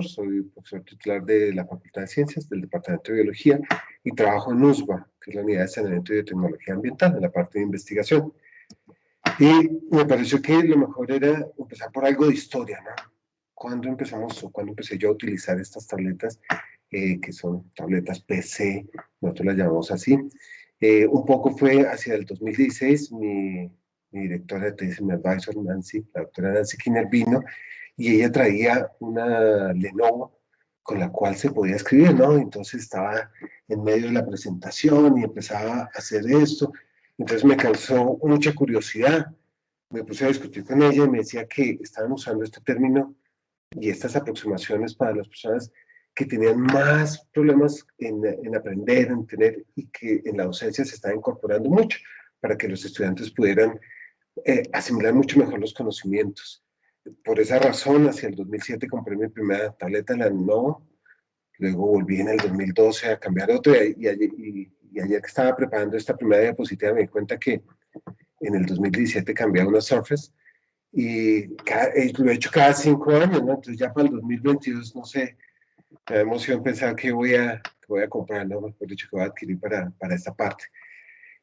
soy profesor titular de la Facultad de Ciencias, del Departamento de Biología, y trabajo en USBA, que es la Unidad de Saneamiento y Biotecnología Ambiental, en la parte de investigación. Y me pareció que lo mejor era empezar por algo de historia, ¿no? ¿Cuándo empecé yo a utilizar estas tabletas, que son tabletas PC, nosotros las llamamos así? Un poco fue hacia el 2016, mi directora de tesis, mi advisor, Nancy, la doctora Nancy Kinner, vino y ella traía una Lenovo con la cual se podía escribir, ¿no? Entonces estaba en medio de la presentación y empezaba a hacer esto. Entonces me causó mucha curiosidad. Me puse a discutir con ella y me decía que estaban usando este término y estas aproximaciones para las personas que tenían más problemas en aprender, en tener, y que en la docencia se está incorporando mucho para que los estudiantes pudieran asimilar mucho mejor los conocimientos. Por esa razón, hacia el 2007 compré mi primera tableta, la Lenovo. Luego volví en el 2012 a cambiar otra y ayer que estaba preparando esta primera diapositiva me di cuenta que en el 2017 cambié a una Surface y lo he hecho cada 5 años, ¿no? Entonces ya para el 2022, no sé, me da emoción pensar que voy a comprar, ¿no? Mejor dicho, que voy a adquirir para esta parte.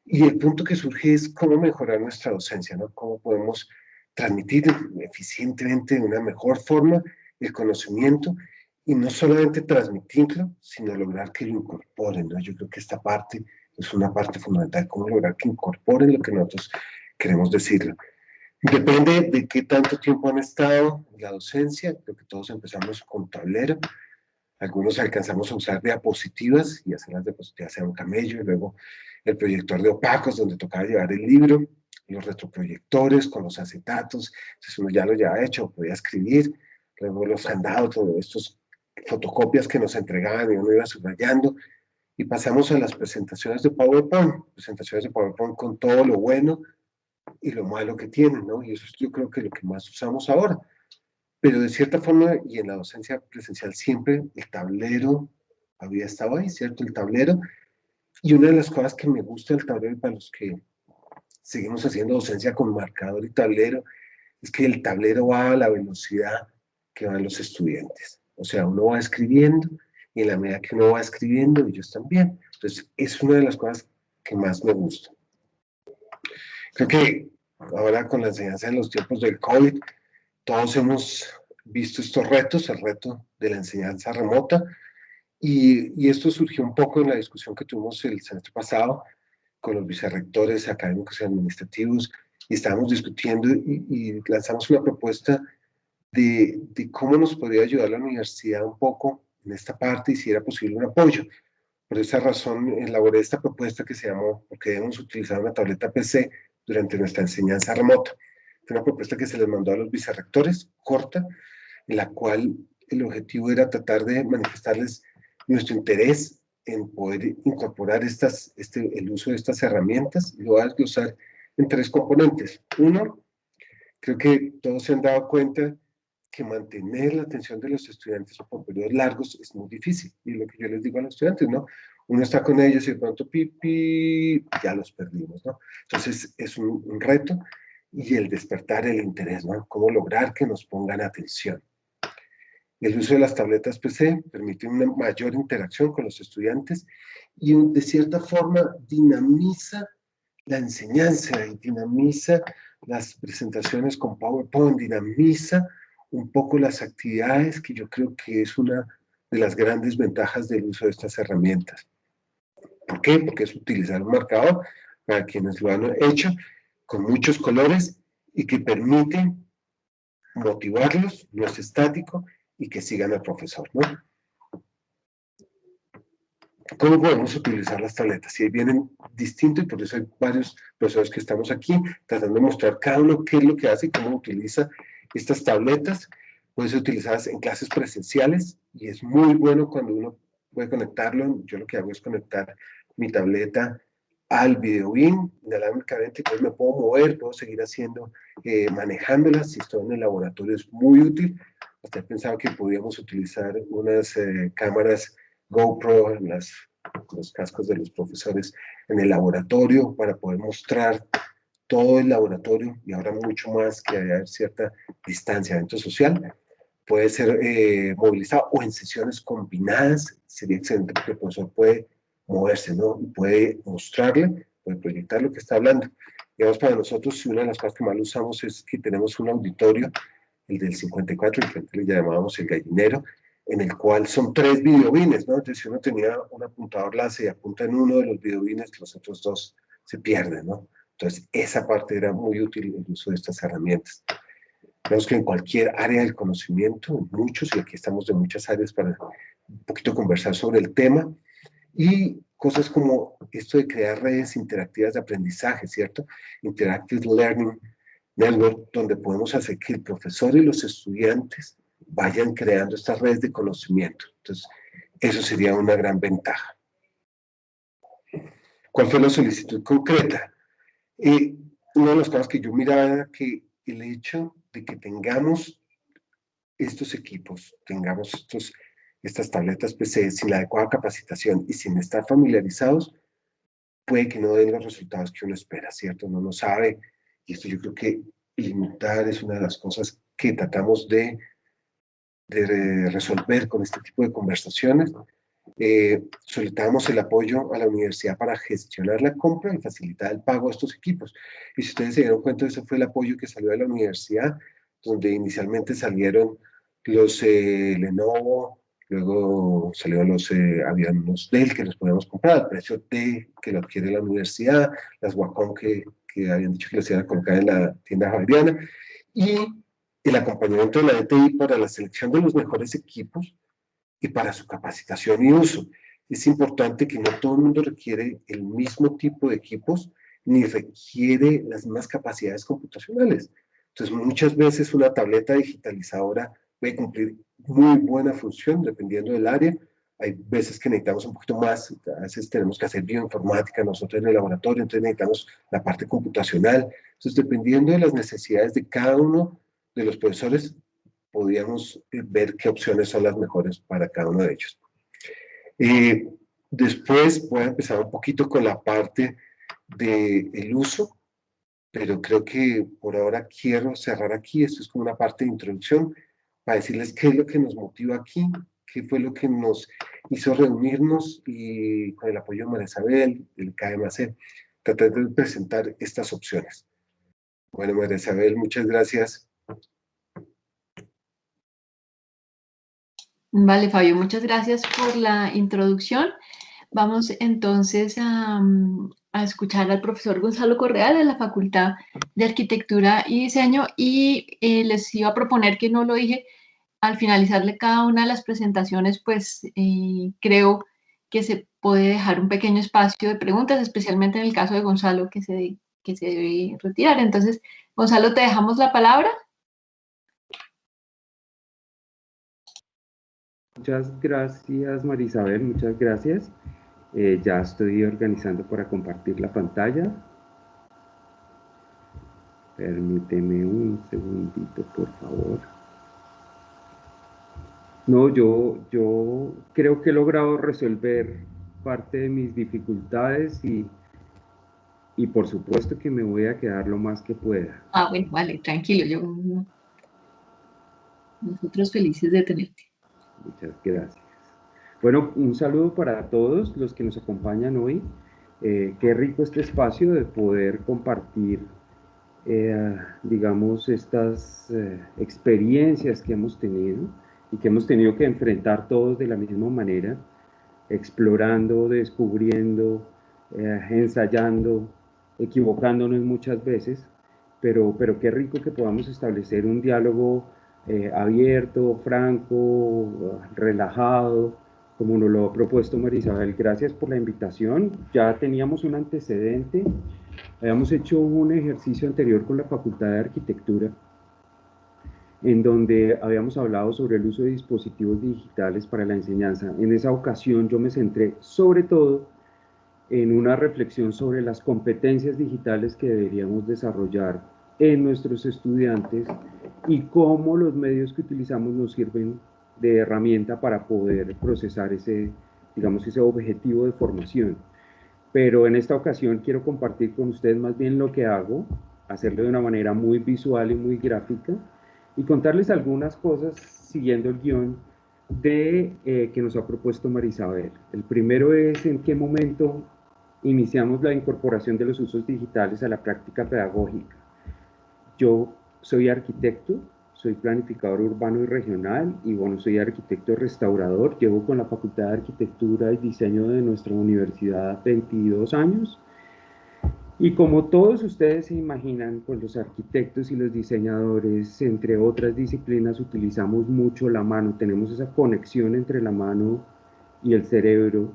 Y el punto que surge es cómo mejorar nuestra docencia, ¿no? Cómo podemos transmitir eficientemente, de una mejor forma, el conocimiento y no solamente transmitirlo, sino lograr que lo incorporen, ¿no? Yo creo que esta parte es una parte fundamental, cómo lograr que incorporen lo que nosotros queremos decirlo. Depende de qué tanto tiempo han estado en la docencia. Creo que todos empezamos con tablero. Algunos alcanzamos a usar diapositivas y hacer las diapositivas en un camello, y luego el proyector de opacos donde tocaba llevar el libro, los retroproyectores con los acetatos, entonces uno ya lo llevaba hecho, podía escribir, luego los handout, todos estos fotocopias que nos entregaban y uno iba subrayando, y pasamos a las presentaciones de PowerPoint con todo lo bueno y lo malo que tienen, ¿no? Y eso yo creo que es lo que más usamos ahora. Pero de cierta forma, y en la docencia presencial siempre, el tablero había estado ahí, ¿cierto? El tablero. Y una de las cosas que me gusta del tablero, para los que seguimos haciendo docencia con marcador y tablero, es que el tablero va a la velocidad que van los estudiantes. O sea, uno va escribiendo y en la medida que uno va escribiendo, ellos también. Entonces, es una de las cosas que más me gusta. Creo que ahora con la enseñanza en los tiempos del COVID, todos hemos visto estos retos, el reto de la enseñanza remota, y esto surgió un poco en la discusión que tuvimos el semestre pasado con los vicerrectores académicos y administrativos, y estábamos discutiendo y lanzamos una propuesta de cómo nos podría ayudar la universidad un poco en esta parte y si era posible un apoyo. Por esa razón elaboré esta propuesta que se llamó "Porque debemos utilizar una tableta PC durante nuestra enseñanza remota". Fue una propuesta que se les mandó a los vicerrectores, corta, en la cual el objetivo era tratar de manifestarles nuestro interés en poder incorporar el uso de estas herramientas, y lo voy a desglosar en 3 componentes. Uno, creo que todos se han dado cuenta que mantener la atención de los estudiantes por periodos largos es muy difícil. Y lo que yo les digo a los estudiantes, ¿no? Uno está con ellos y de pronto, pipi, ya los perdimos, ¿no? Entonces, es un reto, y el despertar el interés, ¿no? Cómo lograr que nos pongan atención. El uso de las tabletas PC permite una mayor interacción con los estudiantes y de cierta forma dinamiza la enseñanza y dinamiza las presentaciones con PowerPoint, dinamiza un poco las actividades, que yo creo que es una de las grandes ventajas del uso de estas herramientas. ¿Por qué? Porque es utilizar un marcador, para quienes lo han hecho, con muchos colores y que permite motivarlos, no es estático, y que sigan al profesor, ¿no? ¿Cómo podemos utilizar las tabletas? Y ahí vienen distintos, y por eso hay varios profesores que estamos aquí tratando de mostrar cada uno qué es lo que hace y cómo utiliza estas tabletas. Pueden ser utilizadas en clases presenciales y es muy bueno cuando uno puede conectarlo. Yo lo que hago es conectar mi tableta al videobeam inalámbricamente, entonces me puedo mover, puedo seguir manejándolas. Si estoy en el laboratorio es muy útil. Hasta he pensado que podíamos utilizar unas cámaras GoPro en los cascos de los profesores en el laboratorio para poder mostrar todo el laboratorio, y ahora mucho más que haya cierta distanciamiento social, puede ser movilizado, o en sesiones combinadas, sería excelente porque el profesor puede moverse, ¿no? Y puede mostrarle, puede proyectar lo que está hablando. Digamos, para nosotros, una de las cosas que más usamos es que tenemos un auditorio, el del 54, el que le llamábamos el gallinero, en el cual son 3 videobines, ¿no? Entonces, si uno tenía un apuntador láser y apunta en uno de los videobines, los otros 2 se pierden, ¿no? Entonces, esa parte era muy útil el uso de estas herramientas. Creo que en cualquier área del conocimiento, muchos, y aquí estamos de muchas áreas para un poquito conversar sobre el tema, y cosas como esto de crear redes interactivas de aprendizaje, ¿cierto? Interactive Learning Network, donde podemos hacer que el profesor y los estudiantes vayan creando estas redes de conocimiento. Entonces, eso sería una gran ventaja. ¿Cuál fue la solicitud concreta? Una de las cosas que yo miraba era que el hecho de que tengamos estos equipos, tengamos estas tabletas PC sin la adecuada capacitación y sin estar familiarizados, puede que no den los resultados que uno espera, ¿cierto? Uno no sabe, y esto yo creo que limitar es una de las cosas que tratamos de resolver con este tipo de conversaciones. Solicitamos el apoyo a la universidad para gestionar la compra y facilitar el pago de estos equipos. Y si ustedes se dieron cuenta, ese fue el apoyo que salió de la universidad, donde inicialmente salieron los Lenovo, luego salieron habían unos Dell que los podíamos comprar al precio de que lo adquiere la universidad, las Wacom que habían dicho que los iban a colocar en la tienda javeriana, y el acompañamiento de la DTI para la selección de los mejores equipos y para su capacitación y uso. Es importante que no todo el mundo requiere el mismo tipo de equipos ni requiere las mismas capacidades computacionales. Entonces, muchas veces una tableta digitalizadora puede cumplir muy buena función dependiendo del área. Hay veces que necesitamos un poquito más, a veces tenemos que hacer bioinformática nosotros en el laboratorio, entonces necesitamos la parte computacional. Entonces, dependiendo de las necesidades de cada uno de los profesores, podíamos ver qué opciones son las mejores para cada uno de ellos. Después voy a empezar un poquito con la parte del uso, pero creo que por ahora quiero cerrar aquí. Esto es como una parte de introducción para decirles qué es lo que nos motiva aquí, qué fue lo que nos hizo reunirnos y con el apoyo de María Isabel, del KMAC, tratar de presentar estas opciones. Bueno, María Isabel, muchas gracias. Vale, Fabio, muchas gracias por la introducción. Vamos entonces a escuchar al profesor Gonzalo Correa de la Facultad de Arquitectura y Diseño y les iba a proponer, que no lo dije, al finalizarle cada una de las presentaciones, pues creo que se puede dejar un pequeño espacio de preguntas, especialmente en el caso de Gonzalo, que se debe retirar. Entonces, Gonzalo, te dejamos la palabra. Muchas gracias, María Isabel, muchas gracias. Ya estoy organizando para compartir la pantalla. Permíteme un segundito, por favor. No, yo creo que he logrado resolver parte de mis dificultades y por supuesto que me voy a quedar lo más que pueda. Ah, bueno, vale, tranquilo, nosotros felices de tenerte. Muchas gracias. Bueno, un saludo para todos los que nos acompañan hoy. Qué rico este espacio de poder compartir, digamos, estas experiencias que hemos tenido y que hemos tenido que enfrentar todos de la misma manera, explorando, descubriendo, ensayando, equivocándonos muchas veces, pero qué rico que podamos establecer un diálogo abierto, franco, relajado, como nos lo ha propuesto María Isabel. Gracias por la invitación. Ya teníamos un antecedente, habíamos hecho un ejercicio anterior con la Facultad de Arquitectura, en donde habíamos hablado sobre el uso de dispositivos digitales para la enseñanza. En esa ocasión yo me centré sobre todo en una reflexión sobre las competencias digitales que deberíamos desarrollar en nuestros estudiantes y cómo los medios que utilizamos nos sirven de herramienta para poder procesar ese, digamos, ese objetivo de formación. Pero en esta ocasión quiero compartir con ustedes más bien lo que hago, hacerlo de una manera muy visual y muy gráfica, y contarles algunas cosas siguiendo el guión que nos ha propuesto Marisabel. El primero es en qué momento iniciamos la incorporación de los usos digitales a la práctica pedagógica. Yo soy arquitecto, soy planificador urbano y regional, y bueno, soy arquitecto restaurador. Llevo con la Facultad de Arquitectura y Diseño de nuestra universidad 22 años. Y como todos ustedes se imaginan, pues los arquitectos y los diseñadores, entre otras disciplinas, utilizamos mucho la mano. Tenemos esa conexión entre la mano y el cerebro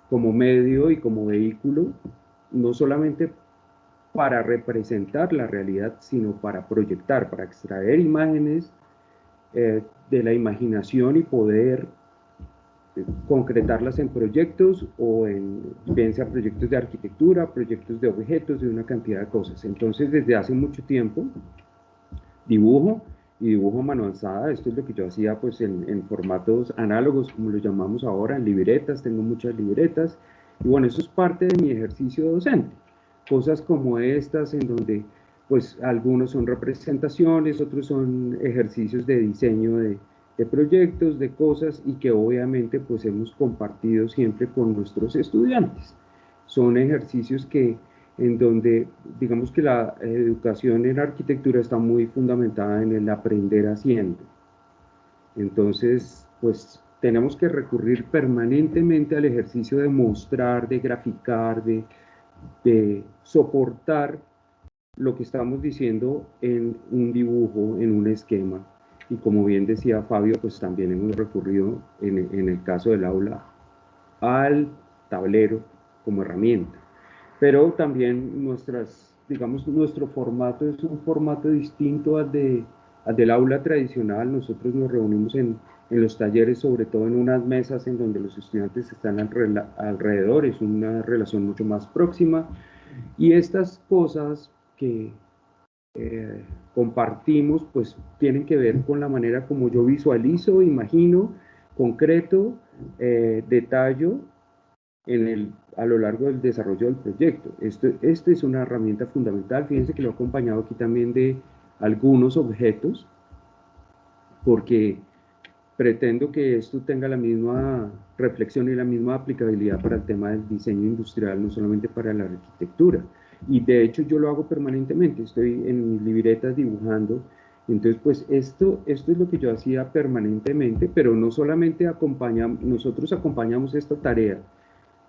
como medio y como vehículo, no solamente para representar la realidad, sino para proyectar, para extraer imágenes de la imaginación y poder concretarlas en proyectos o en, bien sea proyectos de arquitectura, proyectos de objetos, de una cantidad de cosas. Entonces, desde hace mucho tiempo, dibujo y dibujo a mano alzada. Esto es lo que yo hacía pues en formatos análogos, como lo llamamos ahora, en libretas. Tengo muchas libretas. Y bueno, eso es parte de mi ejercicio docente. Cosas como estas, en donde pues algunos son representaciones, otros son ejercicios de diseño de proyectos, de cosas, y que obviamente pues hemos compartido siempre con nuestros estudiantes. Son ejercicios en donde digamos que la educación en arquitectura está muy fundamentada en el aprender haciendo. Entonces, pues tenemos que recurrir permanentemente al ejercicio de mostrar, de graficar, de soportar lo que estamos diciendo en un dibujo, en un esquema. Y como bien decía Fabio, pues también hemos recurrido, en el caso del aula, al tablero como herramienta. Pero también digamos, nuestro formato es un formato distinto al del aula tradicional. Nosotros nos reunimos en los talleres, sobre todo en unas mesas en donde los estudiantes están alrededor, es una relación mucho más próxima. Y estas cosas que compartimos, pues tienen que ver con la manera como yo visualizo, imagino, concreto, detallo a lo largo del desarrollo del proyecto. Esto es una herramienta fundamental. Fíjense que lo he acompañado aquí también de algunos objetos, porque pretendo que esto tenga la misma reflexión y la misma aplicabilidad para el tema del diseño industrial, no solamente para la arquitectura. Y de hecho yo lo hago permanentemente, estoy en mis libretas dibujando. Entonces, pues esto es lo que yo hacía permanentemente, pero no solamente nosotros acompañamos esta tarea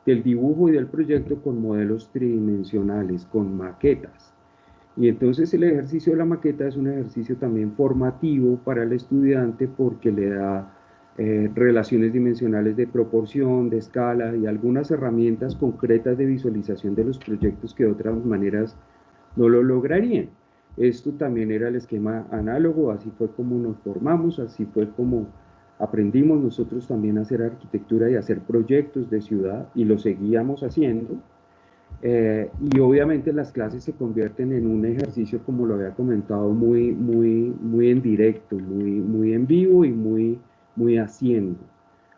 del dibujo y del proyecto con modelos tridimensionales, con maquetas. Y entonces el ejercicio de la maqueta es un ejercicio también formativo para el estudiante, porque le da relaciones dimensionales de proporción, de escala y algunas herramientas concretas de visualización de los proyectos que de otras maneras no lo lograrían. Esto también era el esquema análogo, así fue como nos formamos, así fue como aprendimos nosotros también a hacer arquitectura y a hacer proyectos de ciudad, y lo seguíamos haciendo. Y obviamente las clases se convierten en un ejercicio, como lo había comentado, muy en directo, muy en vivo y muy haciendo,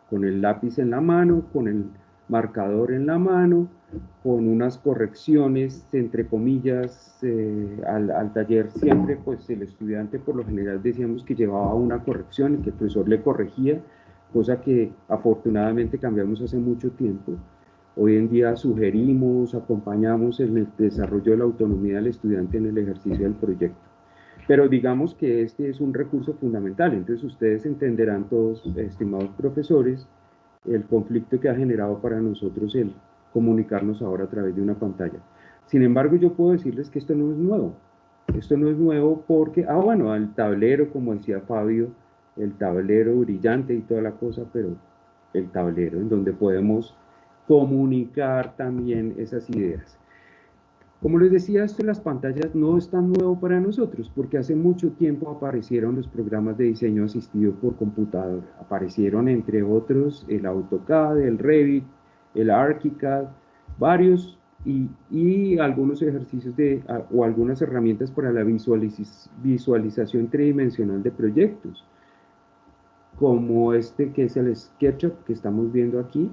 con el lápiz en la mano, con el marcador en la mano, con unas correcciones, entre comillas, al taller. Siempre pues el estudiante por lo general decíamos que llevaba una corrección y que el profesor le corregía, cosa que afortunadamente cambiamos hace mucho tiempo. Hoy en día sugerimos, acompañamos en el desarrollo de la autonomía del estudiante en el ejercicio del proyecto. Pero digamos que este es un recurso fundamental. Entonces ustedes entenderán todos, estimados profesores, el conflicto que ha generado para nosotros el comunicarnos ahora a través de una pantalla. Sin embargo, yo puedo decirles que esto no es nuevo. Esto no es nuevo porque, bueno, al tablero, como decía Fabio, el tablero brillante y toda la cosa, pero el tablero en donde podemos comunicar también esas ideas. Como les decía, esto de las pantallas no es tan nuevo para nosotros, porque hace mucho tiempo aparecieron los programas de diseño asistido por computador. Aparecieron, entre otros, el AutoCAD, el Revit, el ArchiCAD, varios, y algunos ejercicios o algunas herramientas para la visualización tridimensional de proyectos, como este que es el SketchUp que estamos viendo aquí.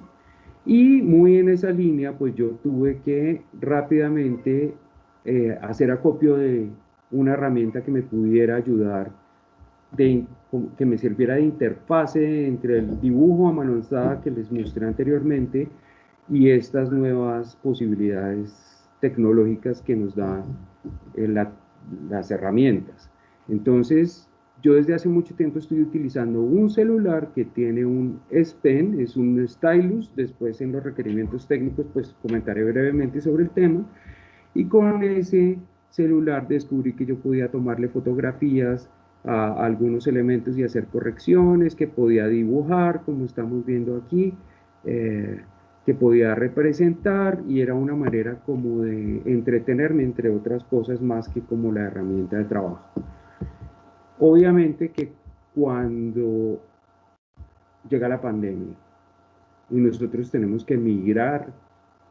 Y muy en esa línea, pues yo tuve que rápidamente hacer acopio de una herramienta que me pudiera ayudar, que me sirviera de interfase entre el dibujo a mano alzada que les mostré anteriormente y estas nuevas posibilidades tecnológicas que nos dan las herramientas. Entonces, yo desde hace mucho tiempo estoy utilizando un celular que tiene un S Pen, es un stylus. Después en los requerimientos técnicos pues comentaré brevemente sobre el tema, y con ese celular descubrí que yo podía tomarle fotografías a algunos elementos y hacer correcciones, que podía dibujar como estamos viendo aquí, que podía representar, y era una manera como de entretenerme, entre otras cosas, más que como la herramienta de trabajo. Obviamente que cuando llega la pandemia y nosotros tenemos que migrar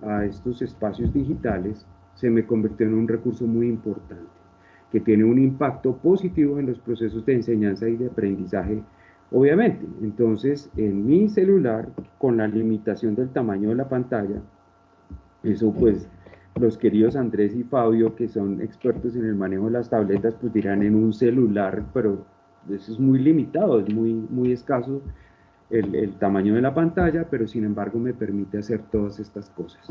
a estos espacios digitales, se me convirtió en un recurso muy importante, que tiene un impacto positivo en los procesos de enseñanza y de aprendizaje, obviamente. Entonces, en mi celular, con la limitación del tamaño de la pantalla, eso pues los queridos Andrés y Fabio, que son expertos en el manejo de las tabletas, pues dirán en un celular, pero eso es muy limitado, es muy escaso el tamaño de la pantalla, pero sin embargo me permite hacer todas estas cosas.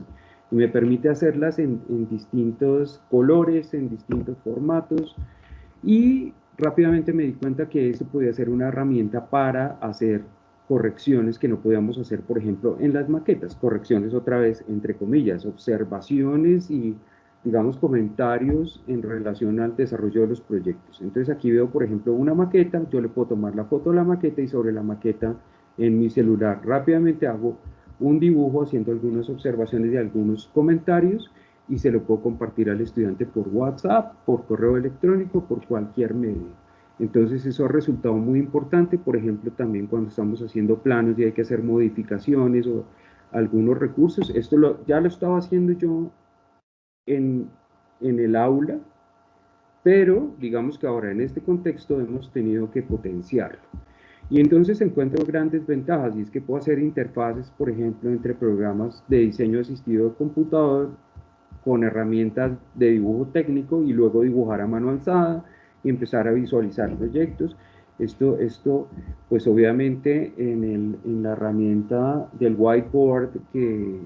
Y me permite hacerlas en distintos colores, en distintos formatos, y rápidamente me di cuenta que eso podía ser una herramienta para hacer correcciones que no podíamos hacer, por ejemplo, en las maquetas. Correcciones, otra vez, entre comillas, observaciones y, digamos, comentarios en relación al desarrollo de los proyectos. Entonces aquí veo, por ejemplo, una maqueta, yo le puedo tomar la foto de la maqueta y sobre la maqueta en mi celular rápidamente hago un dibujo haciendo algunas observaciones y algunos comentarios, y se lo puedo compartir al estudiante por WhatsApp, por correo electrónico, por cualquier medio. Entonces eso ha resultado muy importante, por ejemplo, también cuando estamos haciendo planos y hay que hacer modificaciones o algunos recursos. Esto ya lo estaba haciendo yo en el aula, pero digamos que ahora en este contexto hemos tenido que potenciarlo. Y entonces encuentro grandes ventajas, y es que puedo hacer interfaces, por ejemplo, entre programas de diseño asistido de computador con herramientas de dibujo técnico, y luego dibujar a mano alzada y empezar a visualizar proyectos. Esto pues obviamente en la herramienta del whiteboard que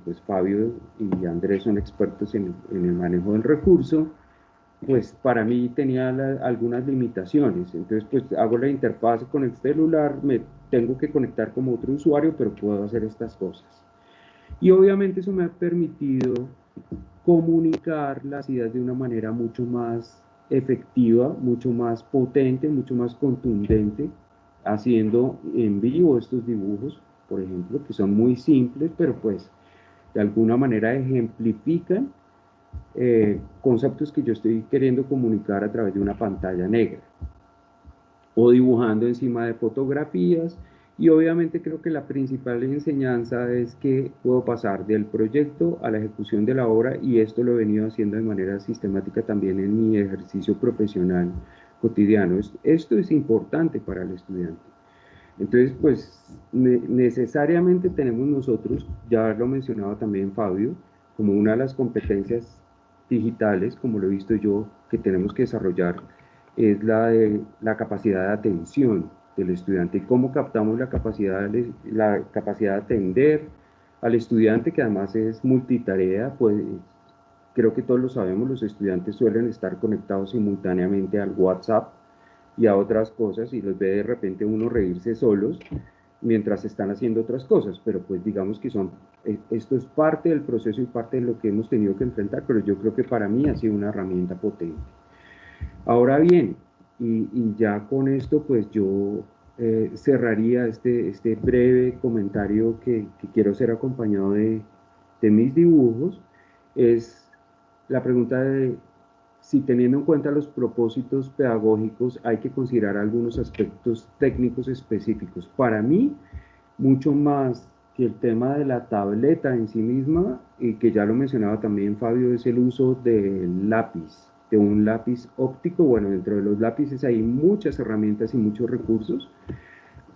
pues Fabio y Andrés son expertos en el manejo del recurso, pues para mí tenía algunas limitaciones. Entonces pues hago la interfaz con el celular, me tengo que conectar como otro usuario, pero puedo hacer estas cosas. Y obviamente eso me ha permitido comunicar las ideas de una manera mucho más efectiva, mucho más potente, mucho más contundente, haciendo en vivo estos dibujos, por ejemplo, que son muy simples, pero pues de alguna manera ejemplifican conceptos que yo estoy queriendo comunicar a través de una pantalla negra, o dibujando encima de fotografías. Y obviamente creo que la principal enseñanza es que puedo pasar del proyecto a la ejecución de la obra, y esto lo he venido haciendo de manera sistemática también en mi ejercicio profesional cotidiano. Esto es importante para el estudiante. Entonces, pues necesariamente tenemos nosotros, ya lo mencionaba también Fabio, como una de las competencias digitales, como lo he visto yo, que tenemos que desarrollar, es la de la capacidad de atención del estudiante, y cómo captamos la capacidad de atender al estudiante, que además es multitarea. Pues creo que todos lo sabemos, los estudiantes suelen estar conectados simultáneamente al WhatsApp y a otras cosas, y los ve de repente uno reírse solos mientras están haciendo otras cosas, pero pues digamos que esto es parte del proceso y parte de lo que hemos tenido que enfrentar, pero yo creo que para mí ha sido una herramienta potente. Ahora bien, y ya con esto pues yo cerraría este breve comentario que quiero ser acompañado de mis dibujos. Es la pregunta de si, teniendo en cuenta los propósitos pedagógicos, hay que considerar algunos aspectos técnicos específicos. Para mí, mucho más que el tema de la tableta en sí misma, y que ya lo mencionaba también Fabio, es el uso del lápiz, de un lápiz óptico. Bueno, dentro de los lápices hay muchas herramientas y muchos recursos,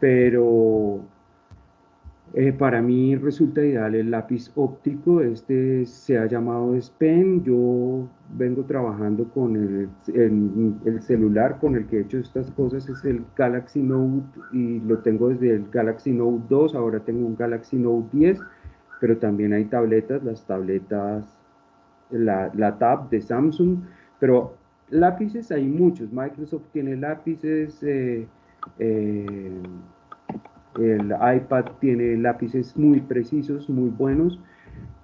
pero Para mí resulta ideal el lápiz óptico, este se ha llamado S Pen. Yo vengo trabajando con el celular con el que he hecho estas cosas, es el Galaxy Note, y lo tengo desde el Galaxy Note 2, ahora tengo un Galaxy Note 10, pero también hay tabletas, las tabletas, la Tab de Samsung, pero lápices hay muchos. Microsoft tiene lápices, eh, el iPad tiene lápices muy precisos, muy buenos.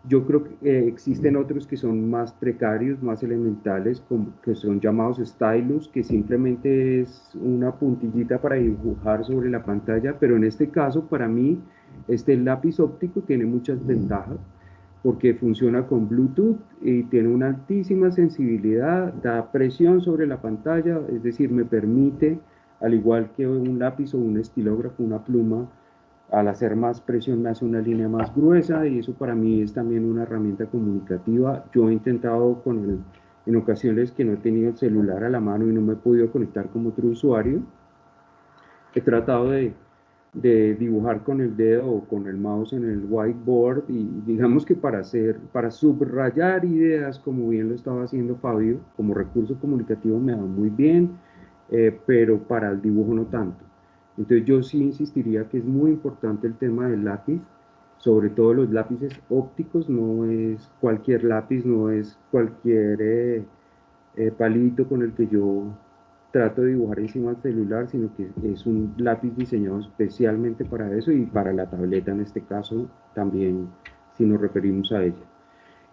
Yo creo que existen otros que son más precarios, más elementales, que son llamados stylus, que simplemente es una puntillita para dibujar sobre la pantalla, pero en este caso, para mí, este lápiz óptico tiene muchas ventajas, porque funciona con Bluetooth y tiene una altísima sensibilidad, da presión sobre la pantalla, es decir, me permite, al igual que un lápiz o un estilógrafo, una pluma, al hacer más presión me hace una línea más gruesa, y eso para mí es también una herramienta comunicativa. Yo he intentado en ocasiones que no he tenido el celular a la mano y no me he podido conectar como otro usuario. He tratado de dibujar con el dedo o con el mouse en el whiteboard, y digamos que para subrayar ideas, como bien lo estaba haciendo Fabio, como recurso comunicativo me va muy bien, pero para el dibujo no tanto. Entonces yo sí insistiría que es muy importante el tema del lápiz, sobre todo los lápices ópticos. No es cualquier lápiz, no es cualquier palito con el que yo trato de dibujar encima del celular, sino que es un lápiz diseñado especialmente para eso, y para la tableta en este caso también, si nos referimos a ella.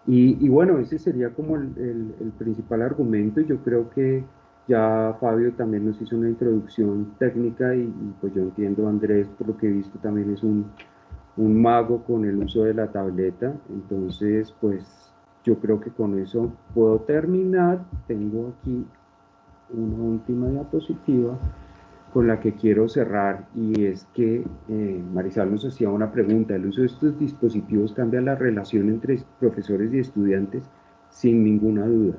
Y bueno, ese sería como el principal argumento. Yo creo que ya Fabio también nos hizo una introducción técnica, y pues yo entiendo, Andrés, por lo que he visto, también es un mago con el uso de la tableta. Entonces, pues yo creo que con eso puedo terminar. Tengo aquí una última diapositiva con la que quiero cerrar, y es que Marisol nos hacía una pregunta. El uso de estos dispositivos cambia la relación entre profesores y estudiantes, sin ninguna duda,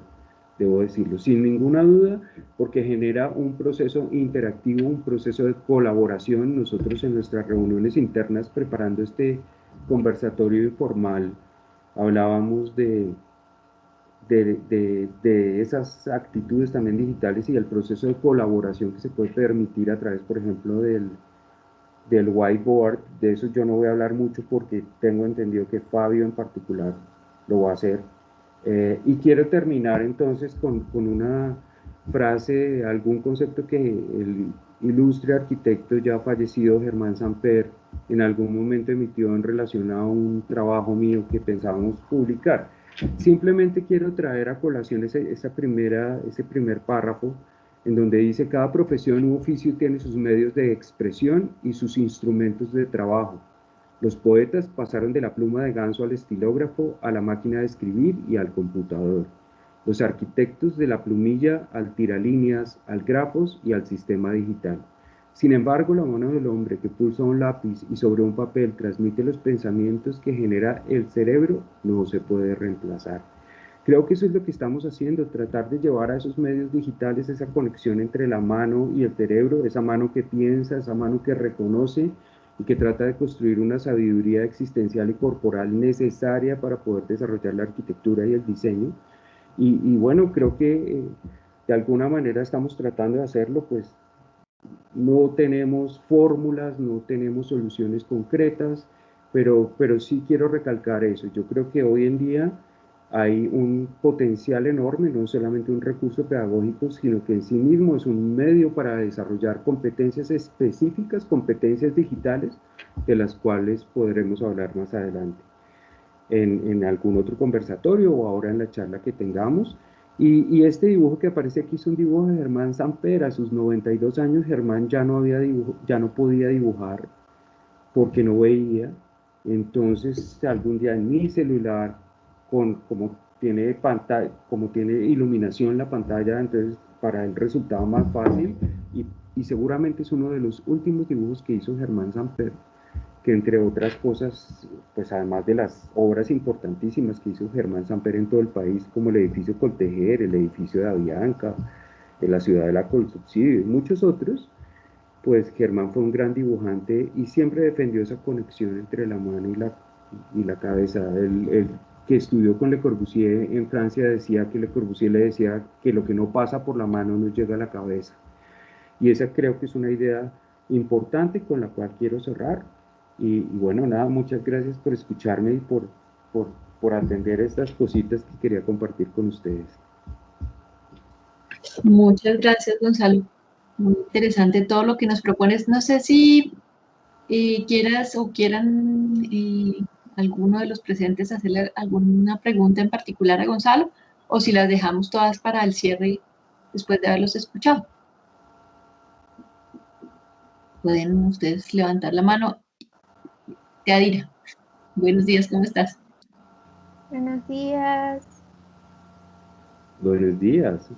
debo decirlo, sin ninguna duda, porque genera un proceso interactivo, un proceso de colaboración. Nosotros en nuestras reuniones internas preparando este conversatorio informal hablábamos de esas actitudes también digitales y el proceso de colaboración que se puede permitir a través, por ejemplo, del whiteboard. De eso yo no voy a hablar mucho, porque tengo entendido que Fabio en particular lo va a hacer. Y quiero terminar entonces con una frase, algún concepto que el ilustre arquitecto ya fallecido Germán Samper en algún momento emitió en relación a un trabajo mío que pensábamos publicar. Simplemente quiero traer a colación ese primer párrafo, en donde dice: cada profesión u oficio tiene sus medios de expresión y sus instrumentos de trabajo. Los poetas pasaron de la pluma de ganso al estilógrafo, a la máquina de escribir y al computador. Los arquitectos de la plumilla al tiralíneas, al grafos y al sistema digital. Sin embargo, la mano del hombre que pulsa un lápiz y sobre un papel transmite los pensamientos que genera el cerebro no se puede reemplazar. Creo que eso es lo que estamos haciendo, tratar de llevar a esos medios digitales esa conexión entre la mano y el cerebro, esa mano que piensa, esa mano que reconoce y que trata de construir una sabiduría existencial y corporal necesaria para poder desarrollar la arquitectura y el diseño. Y bueno, creo que de alguna manera estamos tratando de hacerlo. Pues no tenemos fórmulas, no tenemos soluciones concretas, pero sí quiero recalcar eso. Yo creo que hoy en día hay un potencial enorme, no solamente un recurso pedagógico, sino que en sí mismo es un medio para desarrollar competencias específicas, competencias digitales, de las cuales podremos hablar más adelante en algún otro conversatorio o ahora en la charla que tengamos. Y este dibujo que aparece aquí es un dibujo de Germán Samper. A sus 92 años, Germán ya no podía dibujar porque no veía. Entonces, algún día en mi celular, como tiene iluminación la pantalla, entonces para él resultaba más fácil, y seguramente es uno de los últimos dibujos que hizo Germán Samper, que entre otras cosas, pues además de las obras importantísimas que hizo Germán Samper en todo el país, como el edificio Coltejer, el edificio de Avianca, de la Ciudad de la Colsubsidio y muchos otros, pues Germán fue un gran dibujante y siempre defendió esa conexión entre la mano y la cabeza. Él que estudió con Le Corbusier en Francia decía que Le Corbusier le decía que lo que no pasa por la mano no llega a la cabeza. Y esa creo que es una idea importante con la cual quiero cerrar. Y bueno, nada, muchas gracias por escucharme y por atender estas cositas que quería compartir con ustedes. Muchas gracias, Gonzalo. Muy interesante todo lo que nos propones. No sé si quieras o quieran alguno de los presentes hacerle alguna pregunta en particular a Gonzalo, o si las dejamos todas para el cierre después de haberlos escuchado. Pueden ustedes levantar la mano. Teadira, buenos días, ¿cómo estás? Buenos días. Buenos días.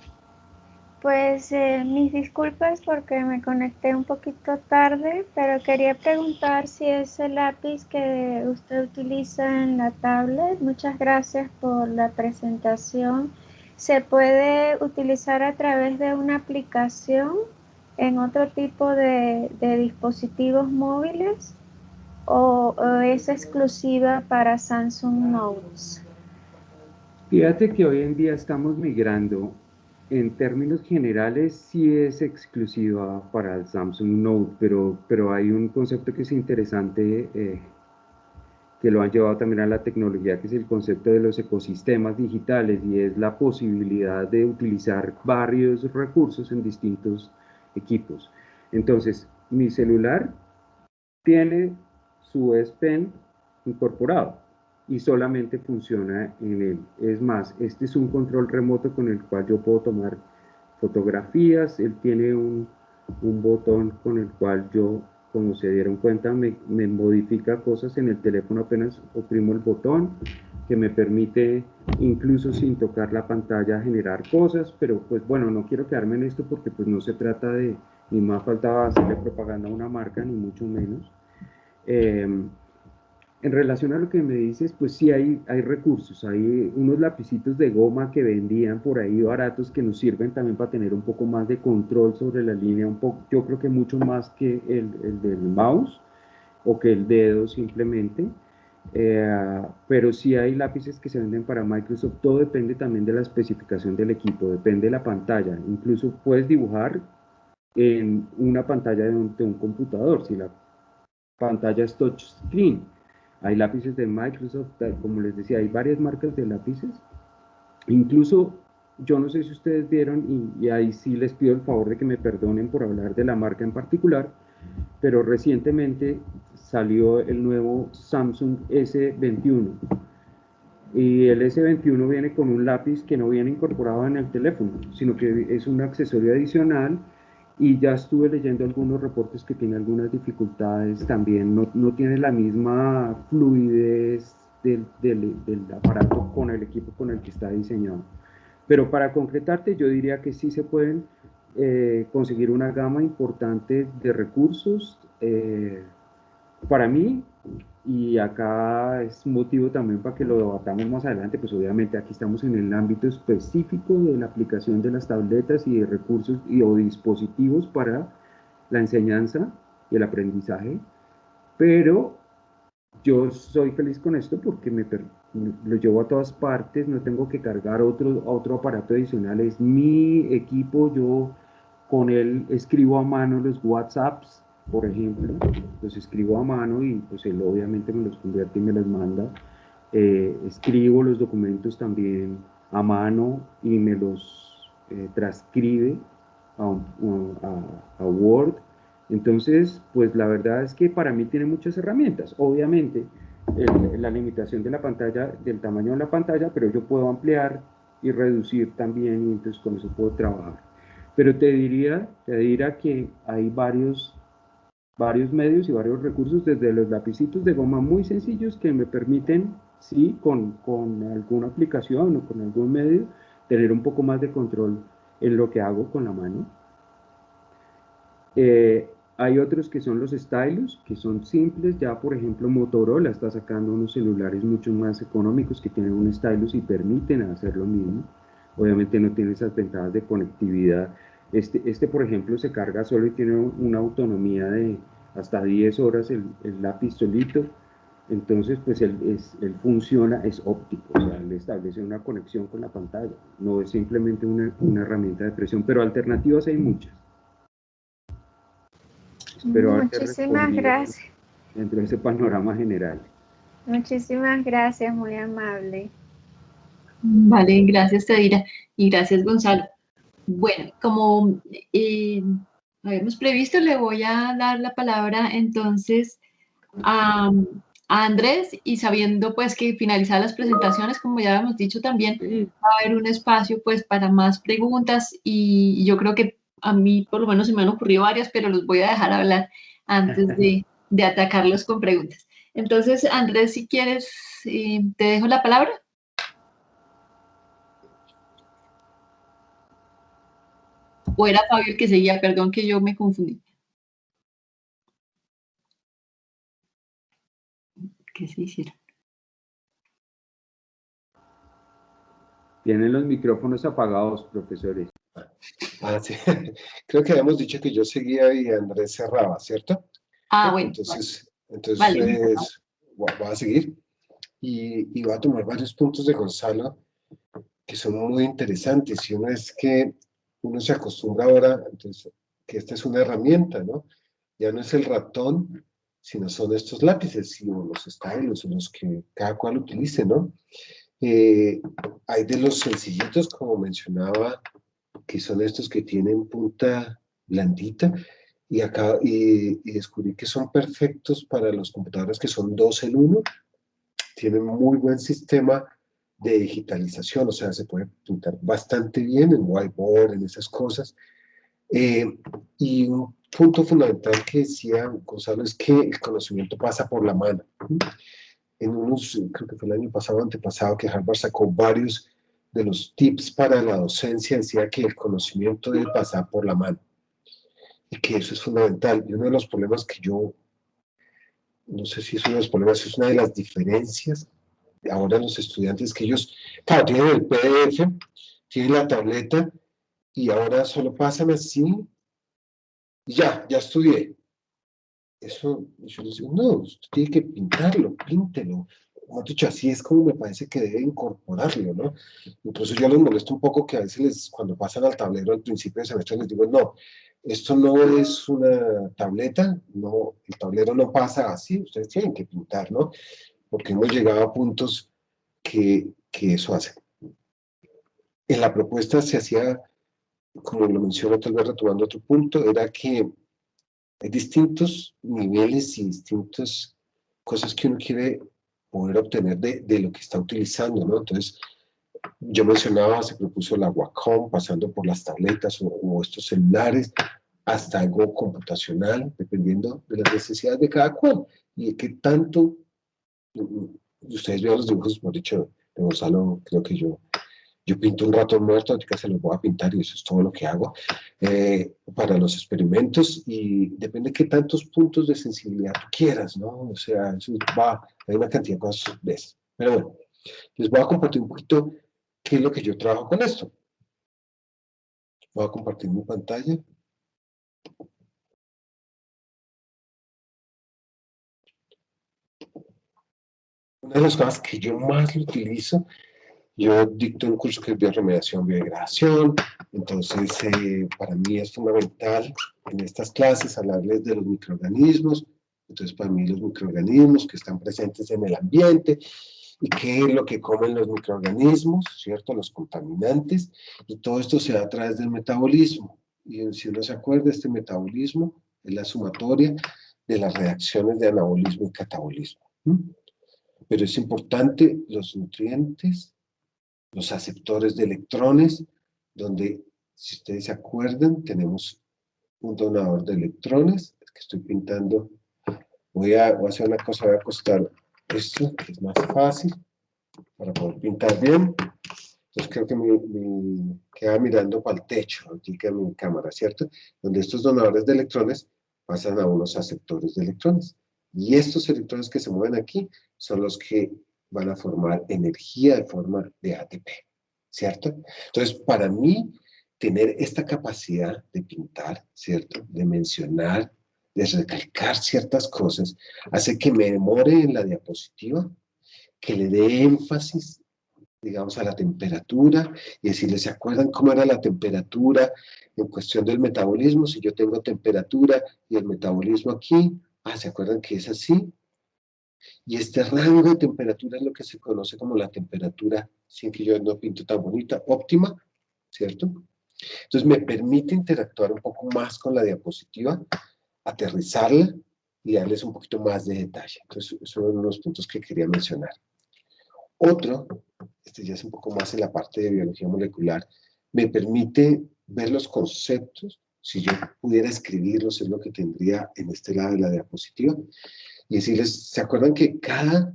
Pues mis disculpas porque me conecté un poquito tarde, pero quería preguntar si ese lápiz que usted utiliza en la tablet, muchas gracias por la presentación, ¿se puede utilizar a través de una aplicación en otro tipo de dispositivos móviles o es exclusiva para Samsung Notes? Fíjate que hoy en día estamos migrando. En términos generales, sí es exclusiva para el Samsung Note, pero hay un concepto que es interesante, que lo han llevado también a la tecnología, que es el concepto de los ecosistemas digitales, y es la posibilidad de utilizar varios recursos en distintos equipos. Entonces, mi celular tiene su S Pen incorporado y solamente funciona en él. Es más, este es un control remoto con el cual yo puedo tomar fotografías. Él tiene un botón con el cual yo, como se dieron cuenta, me modifica cosas en el teléfono apenas oprimo el botón, que me permite, incluso sin tocar la pantalla, generar cosas. Pero pues bueno, no quiero quedarme en esto porque pues no se trata de, ni más faltaba hacerle propaganda a una marca, ni mucho menos. En relación a lo que me dices, pues sí hay recursos, hay unos lapicitos de goma que vendían por ahí baratos que nos sirven también para tener un poco más de control sobre la línea, un poco, yo creo que mucho más que el del mouse o que el dedo simplemente. Pero sí hay lápices que se venden para Microsoft. Todo depende también de la especificación del equipo, depende de la pantalla. Incluso puedes dibujar en una pantalla de un computador, si la pantalla es touchscreen. Hay lápices de Microsoft, como les decía, hay varias marcas de lápices. Incluso, yo no sé si ustedes vieron, y ahí sí les pido el favor de que me perdonen por hablar de la marca en particular, pero recientemente salió el nuevo Samsung S21. Y el S21 viene con un lápiz que no viene incorporado en el teléfono, sino que es un accesorio adicional. Y ya estuve leyendo algunos reportes que tiene algunas dificultades también, no tiene la misma fluidez del aparato con el equipo con el que está diseñado. Pero para concretarte, yo diría que sí se pueden conseguir una gama importante de recursos. Para mí, y acá es motivo también para que lo debatamos más adelante, pues obviamente aquí estamos en el ámbito específico de la aplicación de las tabletas y de recursos o dispositivos para la enseñanza y el aprendizaje, pero yo soy feliz con esto porque lo llevo a todas partes, no tengo que cargar otro aparato adicional, es mi equipo, yo con él escribo a mano los WhatsApps, por ejemplo, los escribo a mano y pues él obviamente me los convierte y me los manda. Escribo los documentos también a mano y me los transcribe a Word. Entonces, pues la verdad es que para mí tiene muchas herramientas. Obviamente, la limitación de la pantalla, del tamaño de la pantalla, pero yo puedo ampliar y reducir también, y entonces con eso puedo trabajar. Pero te diría que hay varios medios y varios recursos, desde los lapicitos de goma muy sencillos que me permiten, sí, con alguna aplicación o con algún medio, tener un poco más de control en lo que hago con la mano. Hay otros que son los stylus, que son simples. Ya, por ejemplo, Motorola está sacando unos celulares mucho más económicos que tienen un stylus y permiten hacer lo mismo. Obviamente no tiene esas ventajas de conectividad Este, por ejemplo, se carga solo y tiene una autonomía de hasta 10 horas el lápiz solito. Entonces, pues él funciona, es óptico, o sea, le establece una conexión con la pantalla. No es simplemente una herramienta de presión, pero alternativas hay muchas. Espero haberte Muchísimas respondido gracias. dentro de ese panorama general. Muchísimas gracias, muy amable. Vale, gracias, Tadira, y gracias, Gonzalo. Bueno, como habíamos previsto, le voy a dar la palabra entonces a Andrés, y sabiendo pues que finalizadas las presentaciones, como ya habíamos dicho también, va a haber un espacio pues para más preguntas, y yo creo que a mí por lo menos se me han ocurrido varias, pero los voy a dejar hablar antes de atacarlos con preguntas. Entonces, Andrés, si quieres, te dejo la palabra. O era Fabio el que seguía, perdón que yo me confundí. ¿Qué se hicieron? Tienen los micrófonos apagados, profesores. Sí. Creo que habíamos dicho que yo seguía y Andrés cerraba, ¿cierto? Bueno. Entonces Vale. voy a seguir y voy a tomar varios puntos de Gonzalo que son muy interesantes. Y uno es que uno se acostumbra ahora, entonces, que esta es una herramienta, ¿no? Ya no es el ratón, sino son estos lápices, o los estilos, o los que cada cual utilice, ¿no? Hay de los sencillitos, como mencionaba, que son estos que tienen punta blandita, y descubrí que son perfectos para los computadores que son 2 en 1, tienen muy buen sistema de digitalización, o sea, se puede pintar bastante bien en whiteboard, en esas cosas. Y un punto fundamental que decía Gonzalo es que el conocimiento pasa por la mano. En unos, creo que fue el año pasado, antepasado, que Harvard sacó varios de los tips para la docencia, decía que el conocimiento debe pasar por la mano y que eso es fundamental. Y uno de los problemas que yo, no sé si es uno de los problemas, es una de las diferencias ahora los estudiantes, que ellos, claro, tienen el PDF, tienen la tableta y ahora solo pasan así y ya estudié. Eso, yo les digo, no, usted tiene que pintarlo, píntelo. Como dicho, así es como me parece que debe incorporarlo, ¿no? Incluso yo les molesto un poco que a veces cuando pasan al tablero al principio de semestre les digo, no, esto no es una tableta, no, el tablero no pasa así, ustedes tienen que pintar, ¿no? Porque hemos llegado a puntos que eso hace. En la propuesta se hacía, como lo menciono tal vez retomando otro punto, era que hay distintos niveles y distintas cosas que uno quiere poder obtener de lo que está utilizando, ¿no? Entonces, yo mencionaba, se propuso la Wacom, pasando por las tabletas o estos celulares, hasta algo computacional, dependiendo de las necesidades de cada cual. Y qué tanto, ustedes vean los dibujos, por dicho, de Gonzalo, creo que yo pinto un ratón muerto, ahorita se los voy a pintar y eso es todo lo que hago para los experimentos, y depende de qué tantos puntos de sensibilidad tú quieras, ¿no? O sea, eso va, hay una cantidad de cosas de eso. Pero bueno, les voy a compartir un poquito qué es lo que yo trabajo con esto. Voy a compartir mi pantalla. Una de las cosas que yo más lo utilizo, yo dicto un curso que es bioremediación, biodegradación, entonces para mí es fundamental en estas clases hablarles de los microorganismos. Entonces para mí los microorganismos que están presentes en el ambiente y qué es lo que comen los microorganismos, ¿cierto? Los contaminantes, y todo esto se da a través del metabolismo. Y si uno se acuerda, este metabolismo es la sumatoria de las reacciones de anabolismo y catabolismo. Pero es importante los nutrientes, los aceptores de electrones, donde, si ustedes se acuerdan, tenemos un donador de electrones, es que estoy pintando, voy a hacer una cosa, voy a acostar esto, que es más fácil, para poder pintar bien. Entonces creo que queda mirando para el techo, aquí queda mi cámara, ¿cierto? Donde estos donadores de electrones pasan a unos aceptores de electrones. Y estos electrones que se mueven aquí son los que van a formar energía de forma de ATP, ¿cierto? Entonces, para mí, tener esta capacidad de pintar, ¿cierto? De mencionar, de recalcar ciertas cosas, hace que me demore en la diapositiva, que le dé énfasis, digamos, a la temperatura y decirles, ¿se acuerdan cómo era la temperatura en cuestión del metabolismo? Si yo tengo temperatura y el metabolismo aquí, ¿se acuerdan que es así? Y este rango de temperatura es lo que se conoce como la temperatura, sin que yo no pinto tan bonita, óptima, ¿cierto? Entonces me permite interactuar un poco más con la diapositiva, aterrizarla y darles un poquito más de detalle. Entonces, esos son unos puntos que quería mencionar. Otro, este ya es un poco más en la parte de biología molecular, me permite ver los conceptos. Si yo pudiera escribirlos, es lo que tendría en este lado de la diapositiva. Y decirles, ¿se acuerdan que cada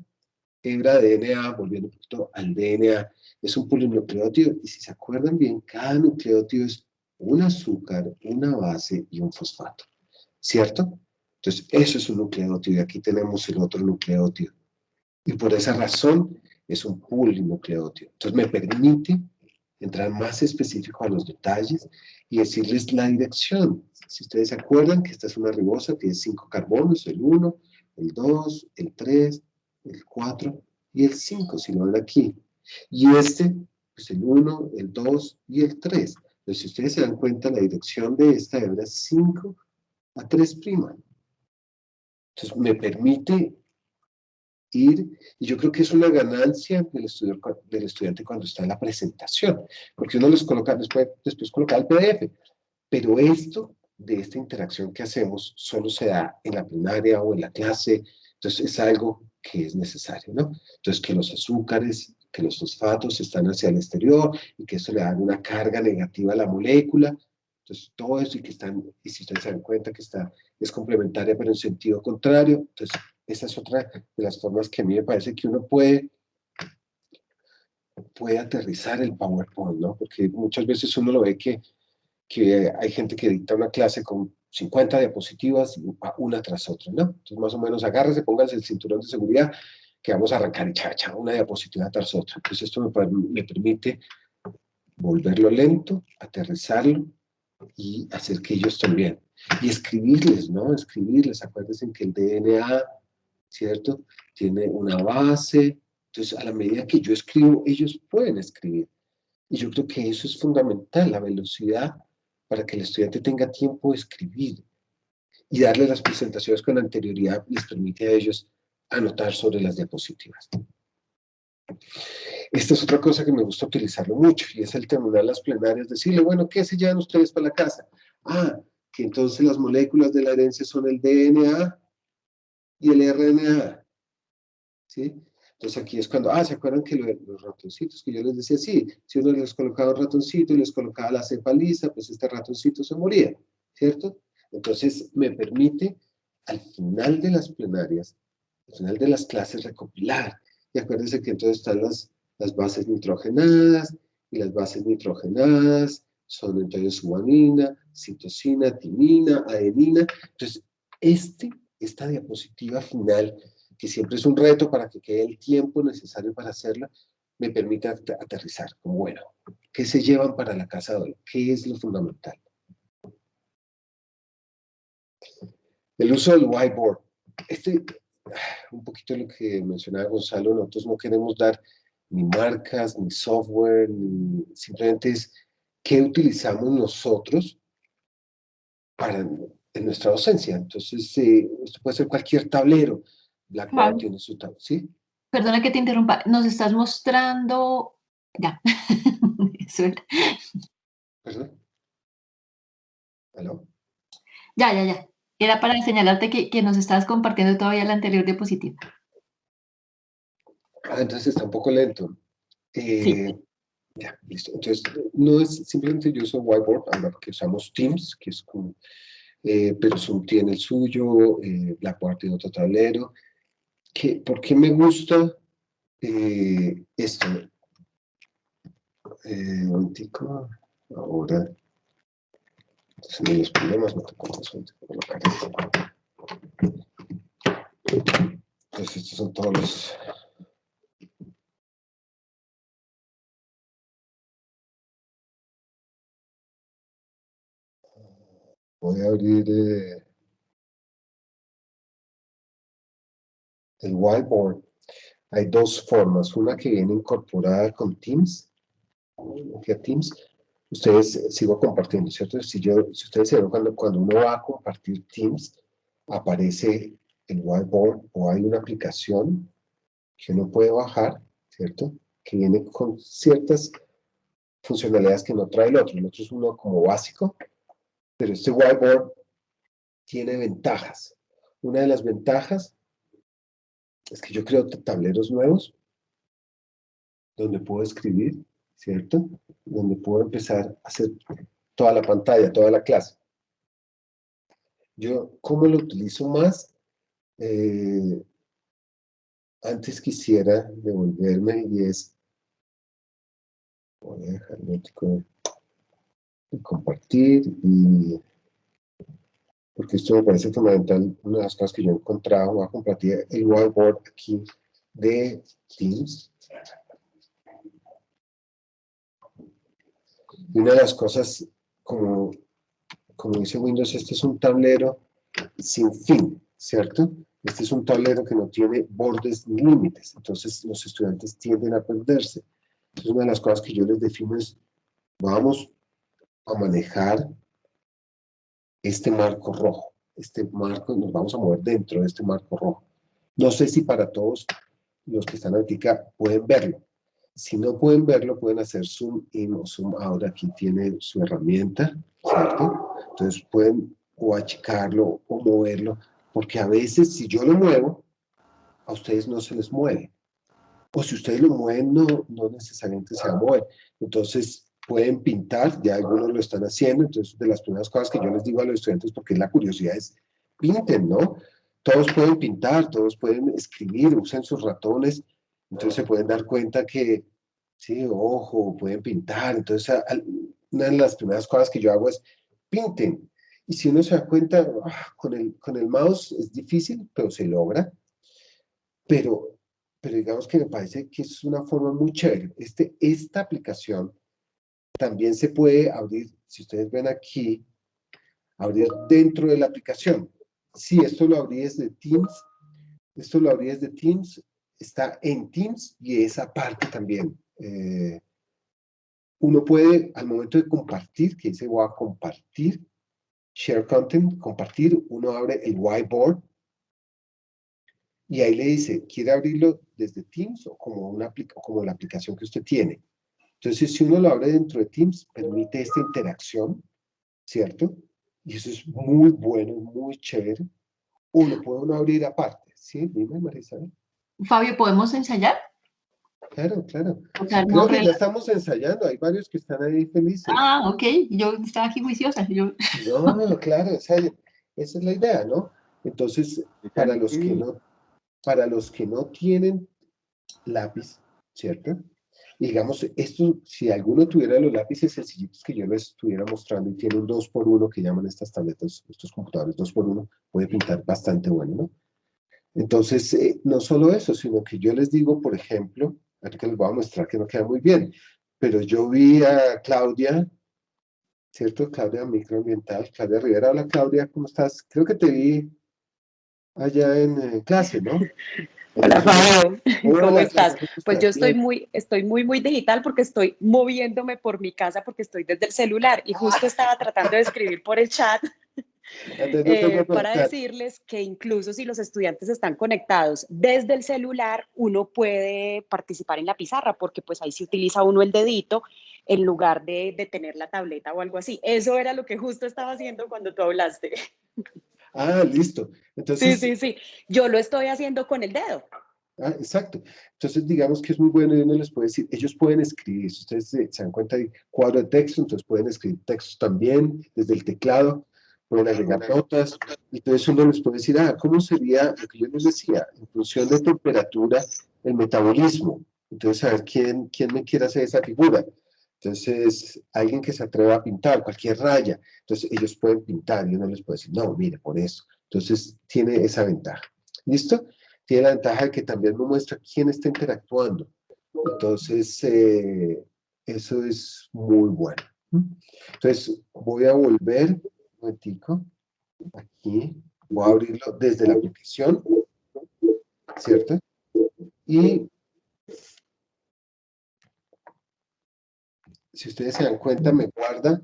hebra de DNA, volviendo un poquito al DNA, es un polinucleótido? Y si se acuerdan bien, cada nucleótido es un azúcar, una base y un fosfato, ¿cierto? Entonces, eso es un nucleótido y aquí tenemos el otro nucleótido. Y por esa razón es un polinucleótido. Entonces, me permite entrar más específico a los detalles y decirles la dirección. Si ustedes se acuerdan que esta es una ribosa, tiene 5 carbonos, el 1, el 2, el 3, el 4 y el 5, si lo ven aquí. Y este, pues el 1, el 2 y el 3. Entonces, si ustedes se dan cuenta, la dirección de esta hebra es 5 a 3'. Entonces, me permite ir, y yo creo que es una ganancia del estudiante cuando está en la presentación, porque uno les coloca, después coloca el PDF, pero esto, de esta interacción que hacemos, solo se da en la plenaria o en la clase, entonces es algo que es necesario, ¿no? Entonces que los azúcares, que los fosfatos están hacia el exterior, y que eso le da una carga negativa a la molécula, entonces todo eso, y si ustedes se dan cuenta que es complementaria, pero en sentido contrario, entonces esa es otra de las formas que a mí me parece que uno puede aterrizar el PowerPoint, ¿no? Porque muchas veces uno lo ve que hay gente que dicta una clase con 50 diapositivas una tras otra, ¿no? Entonces más o menos agárrense, pónganse el cinturón de seguridad, que vamos a arrancar y chacha, una diapositiva tras otra. Entonces esto me permite volverlo lento, aterrizarlo y hacer que ellos también. Y escribirles, ¿no? Escribirles, acuérdense que el DNA, ¿cierto? Tiene una base, entonces a la medida que yo escribo, ellos pueden escribir. Y yo creo que eso es fundamental, la velocidad, para que el estudiante tenga tiempo de escribir. Y darle las presentaciones con anterioridad les permite a ellos anotar sobre las diapositivas. Esta es otra cosa que me gusta utilizarlo mucho, y es el terminar las plenarias, decirle, bueno, ¿qué se llevan ustedes para la casa? Que entonces las moléculas de la herencia son el DNA y el RNA, ¿sí? Entonces aquí es cuando, ¿se acuerdan que los ratoncitos que yo les decía? Sí, si uno les colocaba un ratoncito y les colocaba la cepa lisa, pues este ratoncito se moría, ¿cierto? Entonces me permite al final de las plenarias, al final de las clases recopilar. Y acuérdense que entonces están las bases nitrogenadas, y las bases nitrogenadas son entonces guanina, citosina, timina, adenina. Entonces, esta diapositiva final, que siempre es un reto para que quede el tiempo necesario para hacerla, me permite aterrizar, como bueno, ¿qué se llevan para la casa de hoy? ¿Qué es lo fundamental? El uso del whiteboard. Un poquito lo que mencionaba Gonzalo, nosotros no queremos dar ni marcas, ni software, simplemente es qué utilizamos nosotros en nuestra docencia. Entonces, esto puede ser cualquier tablero. Blackboard tiene su tablero, ¿sí? Perdona que te interrumpa, nos estás mostrando, ya, eso era. ¿Perdón? ¿Aló? Ya, era para señalarte que nos estabas compartiendo todavía la anterior diapositiva. Entonces está un poco lento. Sí. Ya, listo. Entonces, no es simplemente yo uso whiteboard, ahora que usamos Teams, que es como, pero Zoom tiene el suyo, Blackboard tiene otro tablero. ¿Por qué me gusta esto? Un momentico, ahora, son los problemas, me tocó colocar esto. Entonces, estos son todos los... voy a abrir el whiteboard. Hay dos formas, una que viene incorporada con Teams, aquí a Teams. Ustedes sigo compartiendo, ¿cierto? Si ustedes se ven cuando uno va a compartir Teams, aparece el whiteboard o hay una aplicación que uno puede bajar, ¿cierto? Que viene con ciertas funcionalidades que no trae el otro. El otro es uno como básico, pero este whiteboard tiene ventajas. Una de las ventajas es que yo creo tableros nuevos donde puedo escribir, ¿cierto? Donde puedo empezar a hacer toda la pantalla, toda la clase. Yo, ¿cómo lo utilizo más? Antes quisiera devolverme y es, voy a dejar el de compartir porque esto me parece fundamental, una de las cosas que yo he encontrado, voy a compartir el whiteboard aquí de Teams. Y una de las cosas, como dice Windows, este es un tablero sin fin, ¿cierto? Este es un tablero que no tiene bordes ni límites, entonces los estudiantes tienden a perderse. Entonces una de las cosas que yo les defino es, vamos a manejar este marco rojo, este marco, nos vamos a mover dentro de este marco rojo. No sé si para todos los que están aquí pueden verlo. Si no pueden verlo, pueden hacer zoom in o zoom out. Aquí tiene su herramienta, ¿cierto? Entonces pueden o achicarlo o moverlo, porque a veces si yo lo muevo, a ustedes no se les mueve. O si ustedes lo mueven, no necesariamente se va a mover. Entonces pueden pintar, ya algunos lo están haciendo. Entonces, de las primeras cosas que yo les digo a los estudiantes, porque es la curiosidad, es pinten, ¿no? Todos pueden pintar, todos pueden escribir, usen sus ratones. Entonces se pueden dar cuenta que, sí, ojo, pueden pintar. Entonces, una de las primeras cosas que yo hago es pinten. Y si uno se da cuenta, con el mouse es difícil, pero se logra. Pero digamos que me parece que es una forma muy chévere. Esta aplicación también se puede abrir, si ustedes ven aquí, abrir dentro de la aplicación. Sí, esto lo abrí desde Teams. Esto lo abrí desde Teams. Está en Teams y esa parte también. Uno puede, al momento de compartir, que dice voy a compartir, share content, compartir, uno abre el whiteboard y ahí le dice, ¿quiere abrirlo desde Teams o como la aplicación que usted tiene? Entonces, si uno lo abre dentro de Teams, permite esta interacción, ¿cierto? Y eso es muy bueno, muy chévere. O lo puede uno abrir aparte, ¿sí? Dime, Marisabel. Fabio, ¿podemos ensayar? Claro, claclaro. O sea, Creo que ya estamos ensayando, hay varios que están ahí felices. Ah, ok, yo estaba aquí juiciosa. No, claro, ensayen. Esa es la idea, ¿no? Entonces, para los que no tienen lápiz, ¿cierto? Y digamos, esto, si alguno tuviera los lápices sencillitos que yo les estuviera mostrando y tiene un 2x1 que llaman estas tabletas, estos computadores 2x1, puede pintar bastante bueno, ¿no? Entonces, no solo eso, sino que yo les digo, por ejemplo, ahorita les voy a mostrar que no queda muy bien, pero yo vi a Claudia, ¿cierto? Claudia Microambiental, Claudia Rivera. Hola Claudia, ¿cómo estás? Creo que te vi allá en clase, ¿no? Hola Fabio, ¿cómo Hola estás? Claudia, ¿cómo Pues estás? yo Bien. estoy muy digital porque estoy moviéndome por mi casa porque estoy desde el celular y justo estaba tratando de escribir por el chat Entonces no te puedo para conectar. decirles que incluso si los estudiantes están conectados desde el celular, uno puede participar en la pizarra porque pues ahí se utiliza uno el dedito en lugar de tener la tableta o algo así. Eso era lo que justo estaba haciendo cuando tú hablaste. Ah, listo. Sí, Entonces, sí, sí. Yo lo estoy haciendo con el dedo. exacto. Entonces, digamos que es muy bueno y uno les puede decir, ellos pueden escribir, si ustedes se dan cuenta, hay cuadro de texto, entonces pueden escribir textos también desde el teclado, pueden agregar notas, y entonces uno les puede decir, ¿cómo sería lo que yo les decía? En función de temperatura, el metabolismo. Entonces, a ver, ¿quién me quiere hacer esa figura? Entonces, alguien que se atreva a pintar, cualquier raya. Entonces, ellos pueden pintar y uno les puede decir, no, mire, por eso. Entonces, tiene esa ventaja. ¿Listo? Tiene la ventaja de que también me muestra quién está interactuando. Entonces, eso es muy bueno. Entonces, voy a volver momentico, aquí, voy a abrirlo desde la aplicación, ¿cierto? Y si ustedes se dan cuenta, me guarda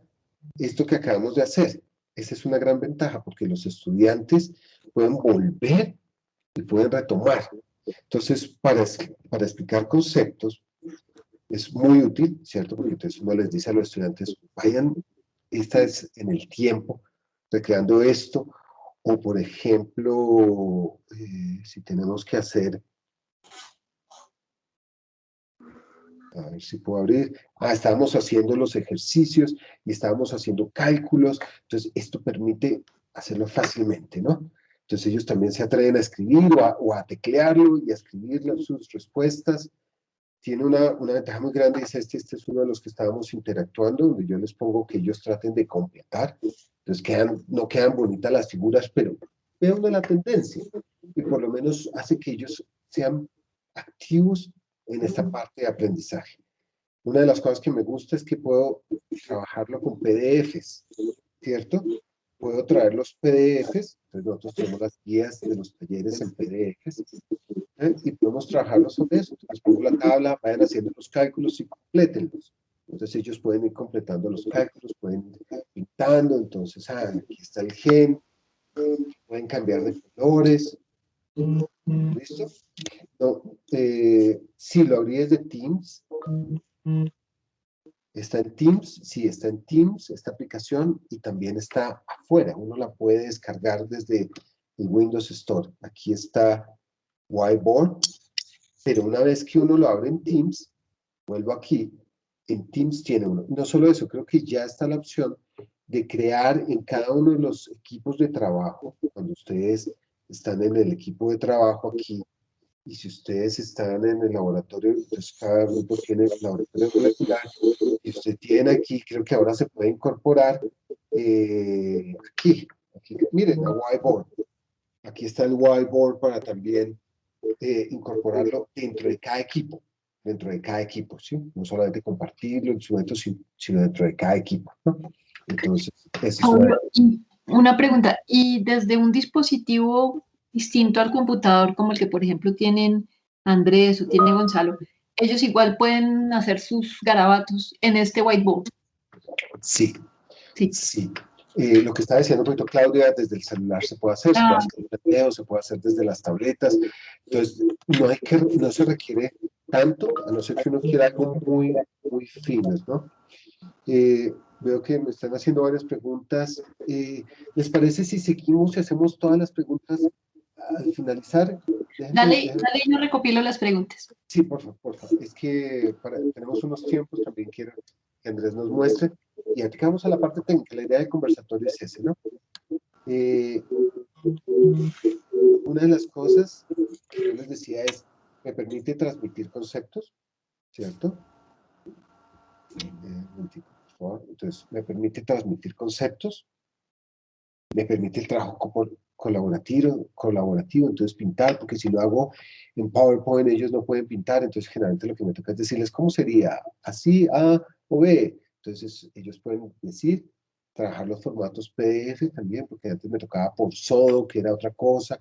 esto que acabamos de hacer. Esa es una gran ventaja, porque los estudiantes pueden volver y pueden retomar. Entonces, para explicar conceptos, es muy útil, ¿cierto? Porque entonces uno les dice a los estudiantes, vayan, esta es en el tiempo, recreando esto, o por ejemplo, si tenemos que hacer, a ver si puedo abrir, estábamos haciendo los ejercicios y estábamos haciendo cálculos, entonces esto permite hacerlo fácilmente, ¿no? Entonces ellos también se atreven a escribir o a teclearlo y a escribir sus respuestas. Tiene una ventaja muy grande, este es uno de los que estábamos interactuando, donde yo les pongo que ellos traten de completar, entonces no quedan bonitas las figuras, pero ve uno la tendencia, y por lo menos hace que ellos sean activos en esta parte de aprendizaje. Una de las cosas que me gusta es que puedo trabajarlo con PDFs, ¿cierto? Puedo traer los PDFs, entonces nosotros tenemos las guías de los talleres en PDFs, y podemos trabajarlo sobre eso. Entonces pongo la tabla, vayan haciendo los cálculos y complétenlos. Entonces ellos pueden ir completando los cálculos, pueden ir pintando, entonces aquí está el gen, pueden cambiar de colores, ¿listo? No, si lo abrí desde Teams, está en Teams, sí, está en Teams, esta aplicación, y también está afuera, uno la puede descargar desde el Windows Store. Aquí está Whiteboard, pero una vez que uno lo abre en Teams, vuelvo aquí, en Teams tiene uno. No solo eso, creo que ya está la opción de crear en cada uno de los equipos de trabajo, cuando ustedes están en el equipo de trabajo aquí, y si ustedes están en el laboratorio, pues cada grupo tiene el laboratorio molecular, y usted tiene aquí, creo que ahora se puede incorporar aquí, miren, la whiteboard. Aquí está el whiteboard para también incorporarlo dentro de cada equipo, ¿sí? No solamente compartirlo en su momento, sino dentro de cada equipo, ¿no? Entonces, esa es una pregunta, ¿y desde un dispositivo distinto al computador, como el que, por ejemplo, tienen Andrés o tiene Gonzalo, ellos igual pueden hacer sus garabatos en este whiteboard? Sí, sí. sí. Lo que estaba diciendo un poquito Claudia, desde el celular se puede hacer, se puede hacer en el video, se puede hacer desde las tabletas. Entonces, no se requiere tanto, a no ser que uno quiera algo muy, muy fino, ¿no? Veo que me están haciendo varias preguntas. ¿Les parece si seguimos y hacemos todas las preguntas al finalizar? Dale, yo recopilo las preguntas. Sí, por favor. Es que tenemos unos tiempos, también quiero que Andrés nos muestre. Y aquí vamos a la parte técnica. La idea del conversatorio es ese, ¿no? Una de las cosas que yo les decía es, me permite transmitir conceptos, ¿cierto? Por favor. Entonces, me permite transmitir conceptos, me permite el trabajo colaborativo, entonces pintar, porque si lo hago en PowerPoint ellos no pueden pintar, entonces generalmente lo que me toca es decirles cómo sería, así, A o B. Entonces ellos pueden decir, trabajar los formatos PDF también, porque antes me tocaba por Sodo, que era otra cosa,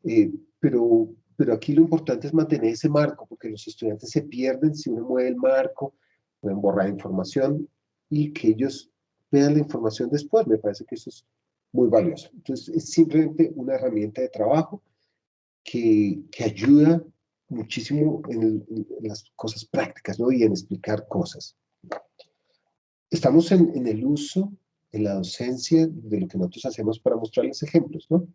pero aquí lo importante es mantener ese marco, porque los estudiantes se pierden si uno mueve el marco, pueden borrar información y que ellos vean la información después. Me parece que eso es muy valioso. Entonces, es simplemente una herramienta de trabajo que ayuda muchísimo en las cosas prácticas, ¿no? Y en explicar cosas. Estamos en el uso, en la docencia de lo que nosotros hacemos para mostrarles ejemplos, ¿no?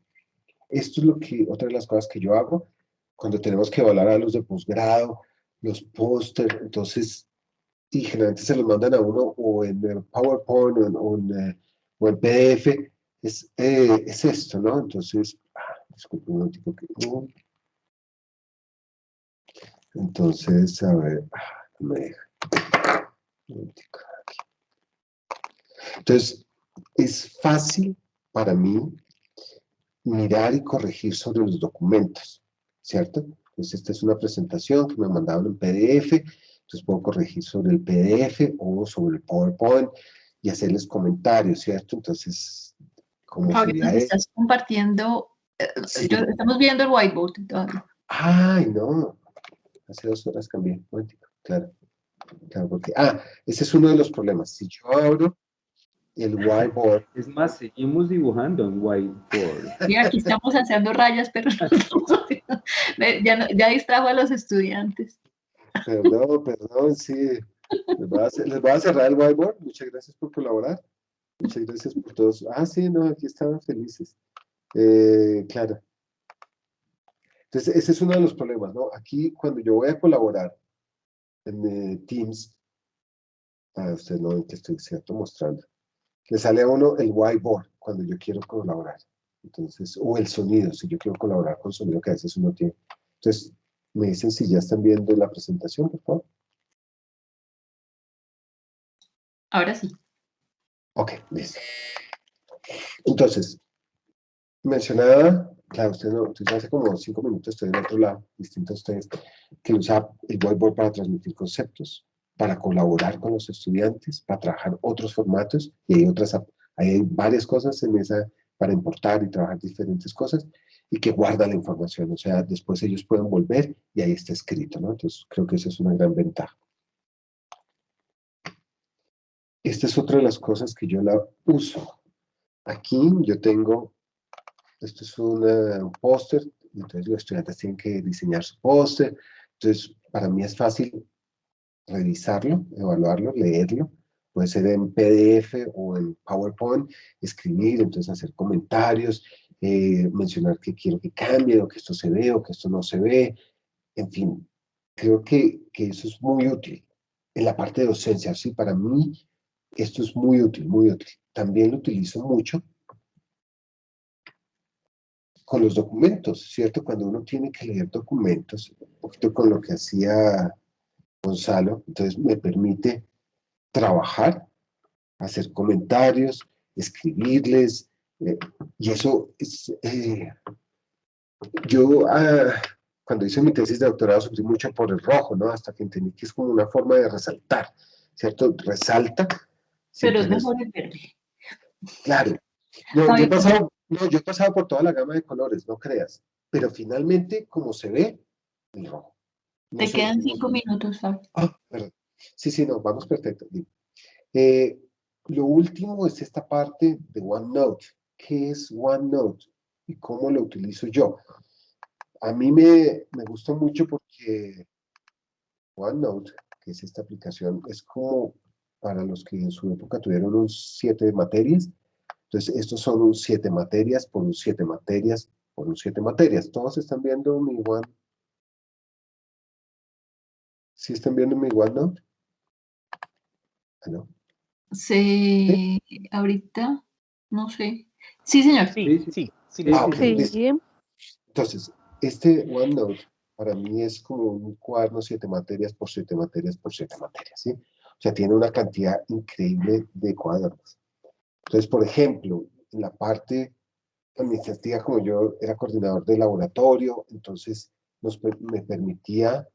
Esto es otra de las cosas que yo hago cuando tenemos que evaluar a los de posgrado, los póster, entonces, y generalmente se los mandan a uno o en PowerPoint o en PDF, es esto, ¿no? Entonces, disculpe un momentico que no. Entonces, a ver, no me deja. Un momentico aquí. Entonces, es fácil para mí mirar y corregir sobre los documentos, ¿cierto? Entonces, esta es una presentación que me mandaron en PDF, entonces puedo corregir sobre el PDF o sobre el PowerPoint y hacerles comentarios, ¿cierto? Entonces, ¿Cómo Fabio, sería nos eso? estás compartiendo, Sí. estamos viendo el whiteboard todavía. Ay, no. Hace 2 horas cambié. Un momentico. Claro, claro, porque... ese es uno de los problemas. Si yo abro el whiteboard... Es más, seguimos dibujando en whiteboard. Y aquí estamos haciendo rayas, pero no estamos haciendo- ya distrajo a los estudiantes. Perdón, sí. Les voy a cerrar el whiteboard. Muchas gracias por colaborar. Muchas gracias por todos. Sí, no, aquí estaban felices. Claro. Entonces, ese es uno de los problemas, ¿no? Aquí, cuando yo voy a colaborar en Teams, ustedes no ven que estoy cierto mostrando, le sale a uno el whiteboard cuando yo quiero colaborar. Entonces, o el sonido, si yo quiero colaborar con sonido que a veces uno tiene. Entonces, me dicen si ya están viendo la presentación, por favor. Ahora sí. Ok, listo. Entonces, mencionaba, claro, usted hace como 5 minutos, estoy en otro lado, distinto a ustedes, que usa el whiteboard para transmitir conceptos, para colaborar con los estudiantes, para trabajar otros formatos, y hay varias cosas en esa, para importar y trabajar diferentes cosas, y que guarda la información, o sea, después ellos pueden volver y ahí está escrito, ¿no? Entonces, creo que esa es una gran ventaja. Esta es otra de las cosas que yo la uso. Aquí yo tengo, esto es un póster, entonces los estudiantes tienen que diseñar su póster, entonces para mí es fácil revisarlo, evaluarlo, leerlo, puede ser en PDF o en PowerPoint, escribir, entonces hacer comentarios, mencionar que quiero que cambie, o que esto se ve, o que esto no se ve, en fin, creo que eso es muy útil en la parte de docencia, sí, para mí esto es muy útil, muy útil. También lo utilizo mucho con los documentos, ¿cierto? Cuando uno tiene que leer documentos, un poquito con lo que hacía Gonzalo, entonces me permite trabajar, hacer comentarios, escribirles, y eso es, yo cuando hice mi tesis de doctorado sufrí mucho por el rojo, ¿no? Hasta que entendí que es como una forma de resaltar, ¿cierto? Resalta. Pero Siempre es mejor el verde. claro. Yo he Fabio, pasado, no, yo he pasado por toda la gama de colores, no creas, pero finalmente, como se ve, el rojo. No te sé, quedan no, 5 minutos, Fabio. perdón. Sí, no, vamos perfecto. Eh, lo último es esta parte de OneNote. ¿Qué es OneNote y cómo lo utilizo yo? A mí me gusta mucho porque OneNote, que es esta aplicación, es como para los que en su época tuvieron un 7 materias. Entonces, estos son un 7 materias por un 7 materias por un 7 materias. ¿Todos están viendo mi One? ¿Sí están viendo mi OneNote? ¿No? ¿Sí? Ahorita, no sé. Sí, señor. Sí, Sí, sí, sí, sí lo sí, Ok, estamos sí. viendo. listo. Sí, Entonces, este OneNote para mí es como un cuaderno 7 materias por 7 materias por 7 materias, ¿sí? O sea, tiene una cantidad increíble de cuadernos. Entonces, por ejemplo, en la parte administrativa, como yo era coordinador de laboratorio, entonces me permitía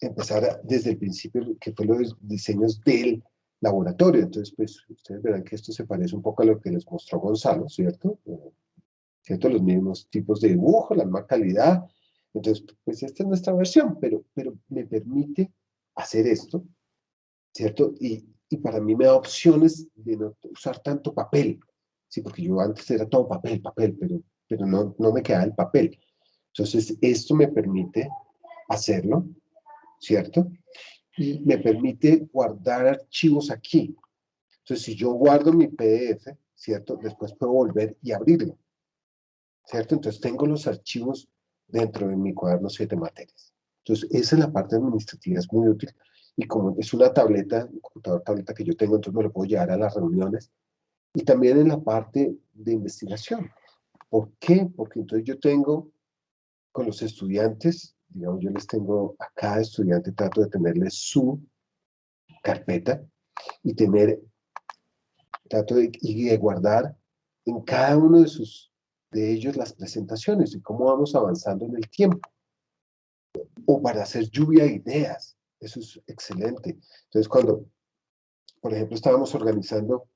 empezar desde el principio, que fue los diseños del laboratorio. Entonces, pues, ustedes verán que esto se parece un poco a lo que les mostró Gonzalo, ¿cierto? ¿Cierto? Los mismos tipos de dibujo, la misma calidad. Entonces, pues esta es nuestra versión, pero me permite hacer esto, ¿cierto? Y para mí me da opciones de no usar tanto papel, ¿sí? Porque yo antes era todo papel, papel, pero no me quedaba el papel. Entonces, esto me permite hacerlo, ¿cierto? Y me permite guardar archivos aquí. Entonces, si yo guardo mi PDF, ¿cierto? Después puedo volver y abrirlo, ¿cierto? Entonces tengo los archivos dentro de mi cuaderno 7 materias. Entonces esa es la parte administrativa, es muy útil. Y como es una tableta, un computador tableta que yo tengo, entonces me lo puedo llevar a las reuniones. Y también en la parte de investigación. ¿Por qué? Porque entonces yo tengo con los estudiantes, digamos, yo les tengo a cada estudiante, trato de tenerles su carpeta y y de guardar en cada uno de ellos las presentaciones y cómo vamos avanzando en el tiempo. O para hacer lluvia de ideas. Eso es excelente. Entonces, cuando, por ejemplo, estábamos organizando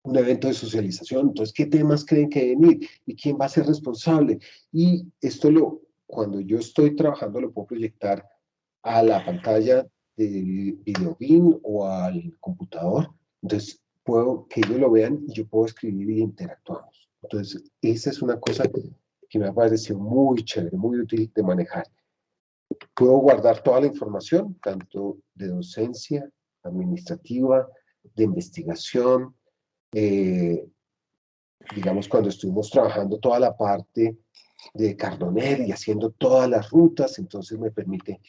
un evento de socialización, entonces, ¿qué temas creen que deben ir? ¿Y quién va a ser responsable? Y esto cuando yo estoy trabajando lo puedo proyectar a la pantalla de videobeam o al computador, entonces puedo que ellos lo vean y yo puedo escribir y interactuamos. Entonces, esa es una cosa que me ha parecido muy chévere, muy útil de manejar. Puedo guardar toda la información, tanto de docencia, administrativa, de investigación, digamos, cuando estuvimos trabajando toda la parte de Cardoner y haciendo todas las rutas, entonces me permite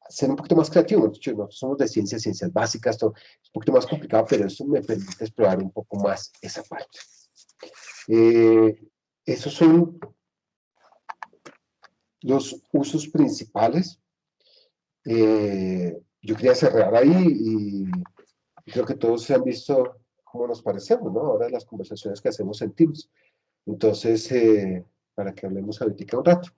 ser un poquito más creativo. Nosotros somos de ciencias básicas, todo es un poquito más complicado, pero esto me permite explorar un poco más esa parte. Esos son los usos principales. Yo quería cerrar ahí y creo que todos se han visto cómo nos parecemos, ¿no? Ahora las conversaciones que hacemos en Teams. Entonces, para que hablemos ahorita un rato.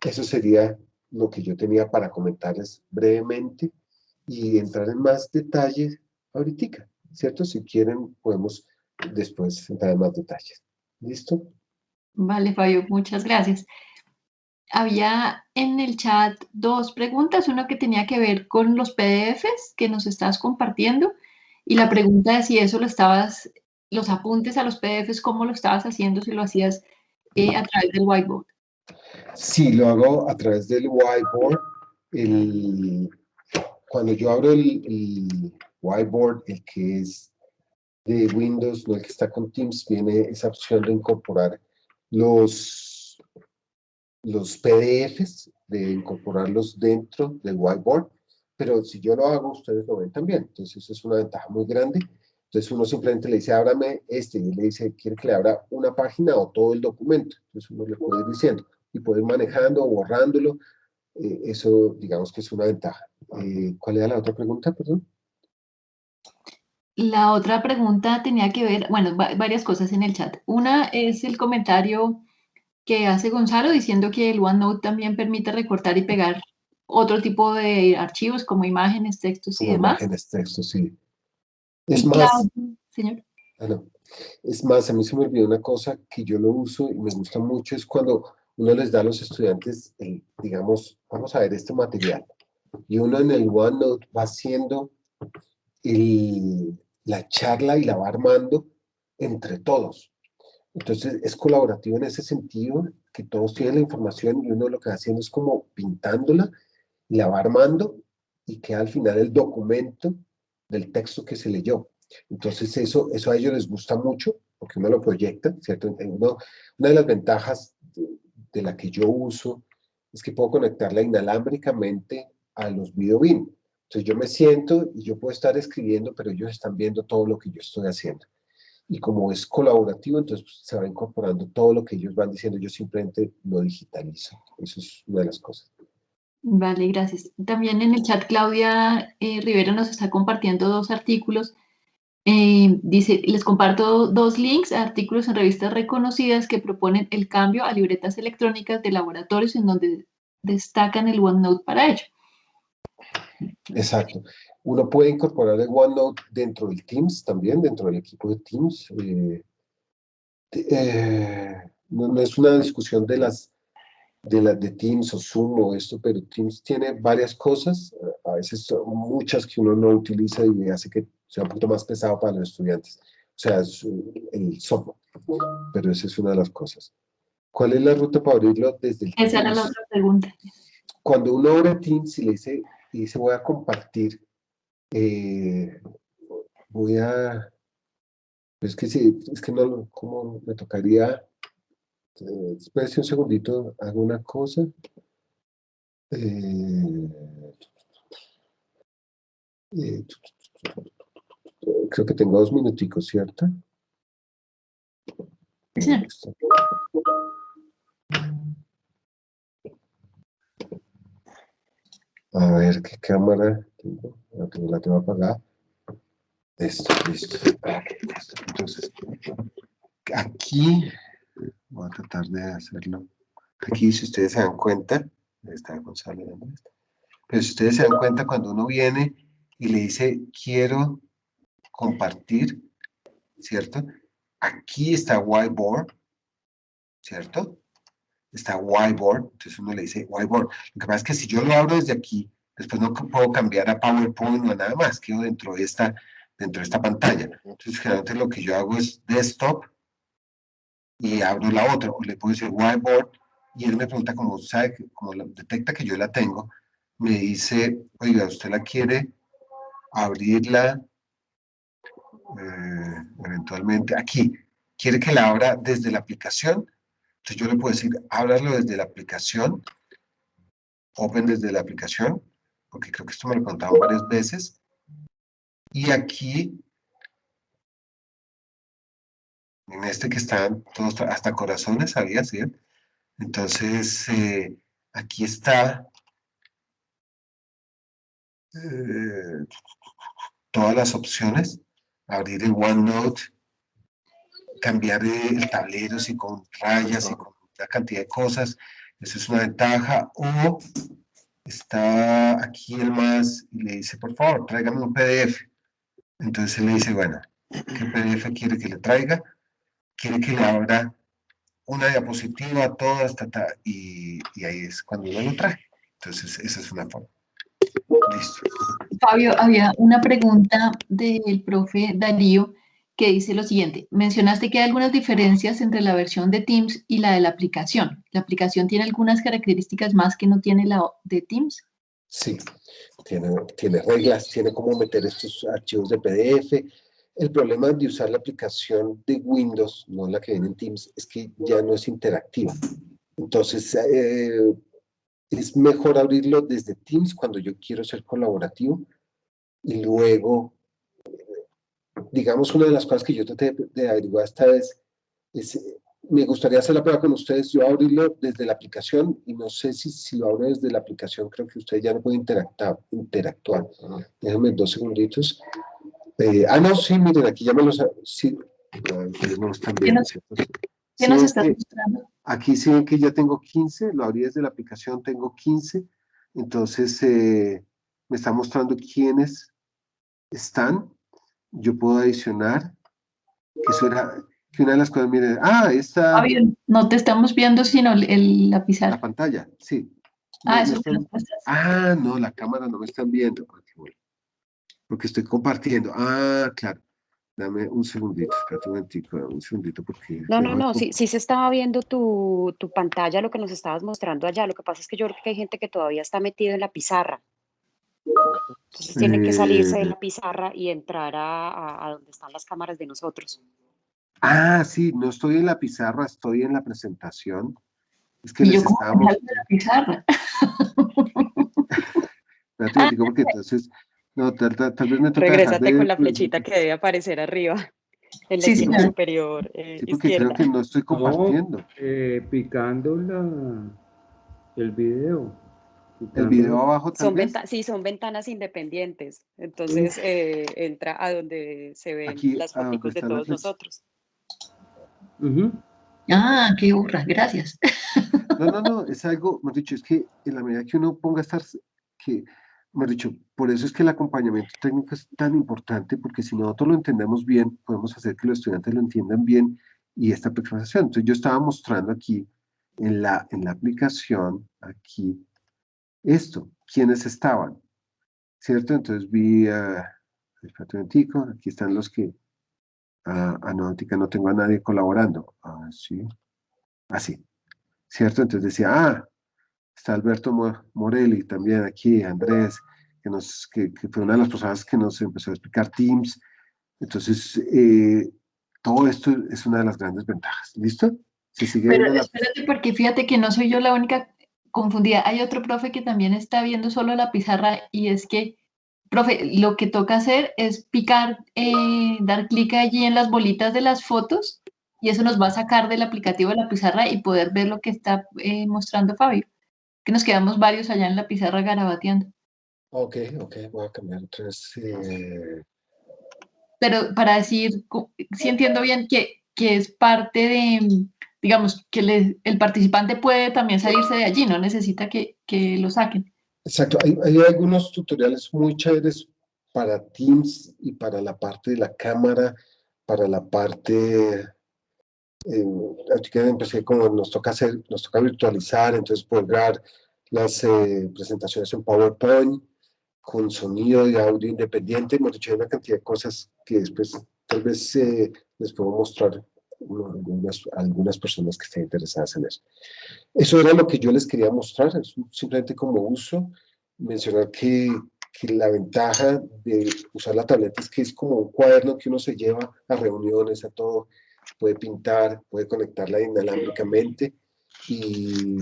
Eso sería lo que yo tenía para comentarles brevemente y entrar en más detalles ahorita, ¿cierto? Si quieren, podemos después entrar en más detalles. ¿Listo? Vale, Fabio, muchas gracias. Había en el chat dos preguntas, una que tenía que ver con los PDFs que nos estás compartiendo y la pregunta de si eso los apuntes a los PDFs, ¿cómo lo estabas haciendo? Si lo hacías a través del whiteboard. Sí, lo hago a través del whiteboard. Cuando yo abro el whiteboard, el que es de Windows, no el que está con Teams, viene esa opción de incorporar los PDFs, de incorporarlos dentro del whiteboard, pero si yo lo hago, ustedes lo ven también, entonces eso es una ventaja muy grande. Entonces uno simplemente le dice, ábrame y él le dice, ¿quiere que le abra una página o todo el documento? Entonces uno le puede ir diciendo, y puede ir manejando o borrándolo, eso digamos que es una ventaja. ¿Cuál era la otra pregunta, perdón? La otra pregunta tenía que ver, bueno, varias cosas en el chat. Una es el comentario que hace Gonzalo diciendo que el OneNote también permite recortar y pegar otro tipo de archivos como imágenes, textos y Como demás. imágenes, textos, sí. Es Y más, Claudio, señor. no, es más, a mí se me olvidó una cosa que yo lo uso y me gusta mucho, es cuando uno les da a los estudiantes, digamos, vamos a ver este material, y uno en el OneNote va haciendo la charla y la va armando entre todos. Entonces es colaborativo en ese sentido, que todos tienen la información y uno lo que va haciendo es como pintándola, y la va armando y queda al final el documento del texto que se leyó. Entonces eso a ellos les gusta mucho porque uno lo proyecta, ¿cierto? Una de las ventajas de la que yo uso es que puedo conectarla inalámbricamente a los videobeam. Entonces yo me siento y yo puedo estar escribiendo, pero ellos están viendo todo lo que yo estoy haciendo. Y como es colaborativo, entonces pues, se va incorporando todo lo que ellos van diciendo, yo simplemente lo digitalizo. Eso es una de las cosas. Vale, gracias. También en el chat Claudia Rivera nos está compartiendo dos artículos. Dice, les comparto dos links a artículos en revistas reconocidas que proponen el cambio a libretas electrónicas de laboratorios en donde destacan el OneNote para ello. Exacto. Uno puede incorporar el OneNote dentro del Teams también, dentro del equipo de Teams. No es una discusión de Teams o Zoom o esto, pero Teams tiene varias cosas, a veces son muchas que uno no utiliza y hace que sea un poquito más pesado para los estudiantes. O sea, es el software, pero esa es una de las cosas. ¿Cuál es la ruta para abrirlo desde el Esa era la Teams? otra pregunta. Cuando uno abre Teams y le dice voy a compartir, voy a, es que sí, es que no, como me tocaría, espérese un segundito, hago una cosa. Eh, eh, creo que tengo 2 minuticos, ¿cierto? Sí. A ver, ¿qué cámara tengo? La tengo apagada. Esto, listo. Entonces, aquí, voy a tratar de hacerlo. Aquí, si ustedes se dan cuenta, está Gonzalo, pero si ustedes se dan cuenta, cuando uno viene y le dice, quiero compartir, ¿cierto? Aquí está whiteboard, ¿cierto? Está whiteboard, entonces uno le dice whiteboard. Lo que pasa es que si yo lo abro desde aquí, después no puedo cambiar a PowerPoint o a nada más, quedo dentro de esta pantalla. Entonces generalmente lo que yo hago es desktop y abro la otra, o le puedo decir whiteboard, y él me pregunta, como sabe, como detecta que yo la tengo, me dice, oiga, ¿usted la quiere abrirla eventualmente aquí? ¿Quiere que la abra desde la aplicación? Entonces yo le puedo decir, ábralo desde la aplicación, open desde la aplicación, porque creo que esto me lo contaron varias veces. Y aquí, en este que están todos, hasta corazones, ¿sabía? ¿Sí? Entonces, aquí está todas las opciones. Abrir el OneNote, cambiar el tablero, si con rayas, y con una cantidad de cosas. Eso es una ventaja. O está aquí el más, y le dice, por favor, tráigame un PDF. Entonces él le dice, bueno, ¿qué PDF quiere que le traiga? Quiere que le abra una diapositiva, toda y ahí es cuando uno lo trae. Entonces, esa es una forma. Listo. Fabio, había una pregunta del profe Darío que dice lo siguiente. Mencionaste que hay algunas diferencias entre la versión de Teams y la de la aplicación. ¿La aplicación tiene algunas características más que no tiene la de Teams? Sí, tiene reglas, tiene cómo meter estos archivos de PDF. El problema de usar la aplicación de Windows, no la que viene en Teams, es que ya no es interactiva. Entonces, es mejor abrirlo desde Teams cuando yo quiero ser colaborativo y luego, digamos, una de las cosas que yo traté de averiguar esta vez es, me gustaría hacer la prueba con ustedes, yo abrirlo desde la aplicación y no sé si lo abro desde la aplicación, creo que ustedes ya no pueden interactuar. Déjenme 2 segunditos. No, sí, miren, aquí ya me los... Sí, no lo están viendo, ¿cierto? ¿Qué Sí, nos es estás que mostrando? aquí sí ven que ya tengo 15, lo abrí desde la aplicación, tengo 15, entonces me está mostrando quiénes están, yo puedo adicionar, que eso era, que una de las cosas, miren, esta, Fabio, no te estamos viendo sino la la pizarra. pantalla, sí. Eso me lo muestras. No, la cámara no me están viendo, porque estoy compartiendo, claro, dame un segundito, espérate un momentico, dame un segundito, porque No, sí, sí se estaba viendo tu pantalla, lo que nos estabas mostrando allá. Lo que pasa es que yo creo que hay gente que todavía está metido en la pizarra. Entonces tiene que salirse de la pizarra y entrar a donde están las cámaras de nosotros. Sí, no estoy en la pizarra, estoy en la presentación. Es que Y yo les como que estábamos... salgo de la pizarra. Espérate, digo, porque entonces, no, tal vez me toca dejar Regrésate con de... la flechita que debe aparecer arriba, en la Sí, esquina señor. superior Sí, porque creo izquierda. que no estoy No, compartiendo. picando el video. El video Picándolo. abajo tal vez. Sí, son ventanas independientes. Entonces entra a donde se ven Aquí, las donde foticos de está la todos flecha. nosotros. Ujú. Qué burra, gracias. No, es algo, mejor dicho, es que en la medida que uno ponga a estar, que, mejor dicho, por eso es que el acompañamiento técnico es tan importante, porque si nosotros lo entendemos bien, podemos hacer que los estudiantes lo entiendan bien y esta presentación. Entonces yo estaba mostrando aquí en la aplicación, aquí, esto, quiénes estaban, ¿cierto? Entonces vi, espérate un momentico, aquí están los que, Náutica, no tengo a nadie colaborando. Sí, así, ¿cierto? Entonces decía, está Alberto Morelli también aquí, Andrés, que fue una de las personas que nos empezó a explicar Teams. Entonces, todo esto es una de las grandes ventajas. ¿Listo? Se sigue Pero viendo la... espérate, porque fíjate que no soy yo la única confundida. Hay otro profe que también está viendo solo la pizarra y es que, profe, lo que toca hacer es picar, dar clic allí en las bolitas de las fotos y eso nos va a sacar del aplicativo de la pizarra y poder ver lo que está mostrando Fabio. Que nos quedamos varios allá en la pizarra garabateando. Ok, voy a cambiar otra vez. Pero para decir, si entiendo bien que es parte de, digamos, que el participante puede también salirse de allí, no necesita que lo saquen. Exacto, hay algunos tutoriales muy chéveres para Teams y para la parte de la cámara, para la parte, empecé como nos toca virtualizar, entonces poder grabar las presentaciones en PowerPoint, con sonido y audio independiente. Hemos hecho una cantidad de cosas que después tal vez les puedo mostrar a algunas personas que estén interesadas en eso. Eso era lo que yo les quería mostrar, simplemente como uso, mencionar que la ventaja de usar la tableta es que es como un cuaderno que uno se lleva a reuniones, a todo, puede pintar, puede conectarla inalámbricamente y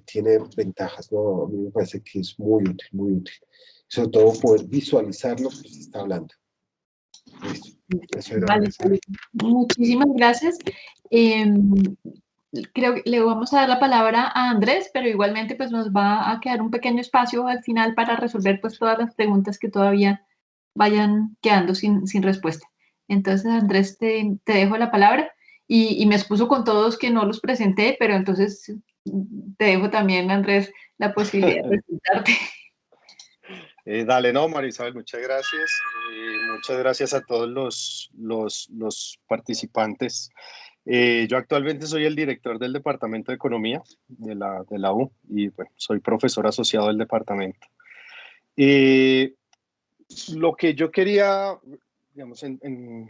tiene ventajas, ¿no? A mí me parece que es muy útil, muy útil. Sobre todo poder visualizar lo que se está hablando. Listo. Eso era. Vale, muchísimas gracias. Creo que le vamos a dar la palabra a Andrés, pero igualmente pues nos va a quedar un pequeño espacio al final para resolver pues todas las preguntas que todavía vayan quedando sin respuesta. Entonces, Andrés, te dejo la palabra y me excuso con todos que no los presenté, pero entonces te dejo también, Andrés, la posibilidad de presentarte. Dale, no, María Isabel, muchas gracias. Muchas gracias a todos los participantes. Yo actualmente soy el director del Departamento de Economía de la U y bueno, soy profesor asociado del departamento. Lo que yo quería, digamos, en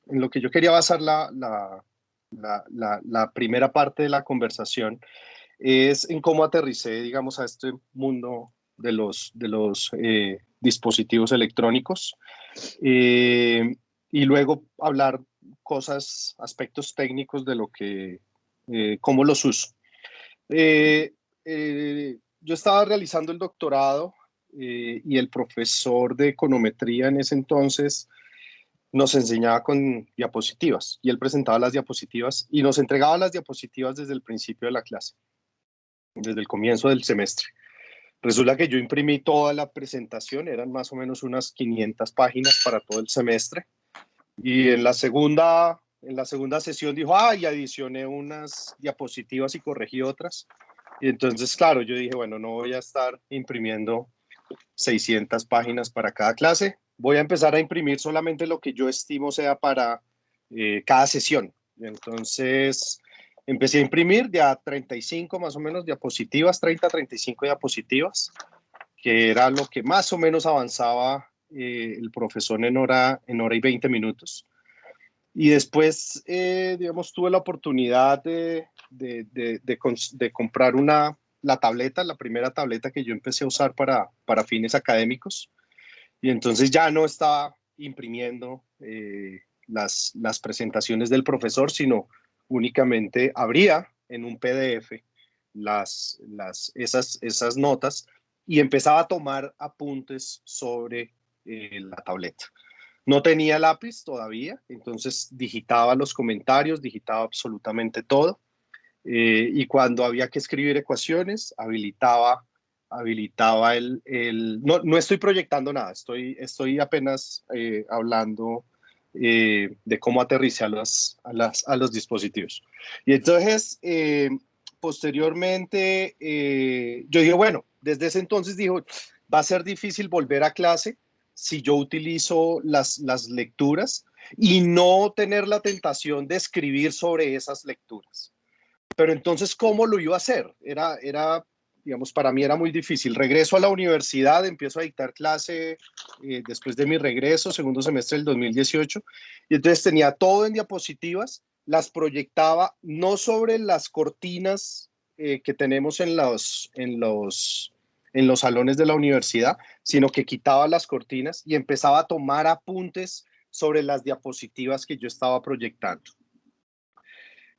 lo que yo quería basar la primera parte de la conversación es en cómo aterricé, digamos, a este mundo de los dispositivos electrónicos y luego hablar aspectos técnicos de lo que, cómo los uso. Yo estaba realizando el doctorado y el profesor de econometría en ese entonces nos enseñaba con diapositivas y él presentaba las diapositivas y nos entregaba las diapositivas desde el principio de la clase, desde el comienzo del semestre. Resulta que yo imprimí toda la presentación, eran más o menos unas 500 páginas para todo el semestre. Y en la segunda sesión dijo, y adicioné unas diapositivas y corregí otras. Y entonces, claro, yo dije, bueno, no voy a estar imprimiendo 600 páginas para cada clase. Voy a empezar a imprimir solamente lo que yo estimo sea para cada sesión. Entonces, empecé a imprimir de a 35 más o menos diapositivas, 30, 35 diapositivas, que era lo que más o menos avanzaba el profesor en hora y 20 minutos. Y después, digamos, tuve la oportunidad de comprar la tableta, la primera tableta que yo empecé a usar para fines académicos. Y entonces ya no estaba imprimiendo las presentaciones del profesor, sino únicamente abría en un PDF esas notas y empezaba a tomar apuntes sobre la tableta. No tenía lápiz todavía, entonces digitaba los comentarios, digitaba absolutamente todo. Y cuando había que escribir ecuaciones, habilitaba no estoy proyectando nada, estoy apenas hablando de cómo aterrizar a los dispositivos. Y entonces, posteriormente, yo dije, bueno, desde ese entonces dijo, va a ser difícil volver a clase si yo utilizo las lecturas y no tener la tentación de escribir sobre esas lecturas. Pero entonces, ¿cómo lo iba a hacer? Digamos, para mí era muy difícil. Regreso a la universidad, empiezo a dictar clase después de mi regreso, segundo semestre del 2018, y entonces tenía todo en diapositivas, las proyectaba no sobre las cortinas que tenemos en los salones de la universidad, sino que quitaba las cortinas y empezaba a tomar apuntes sobre las diapositivas que yo estaba proyectando.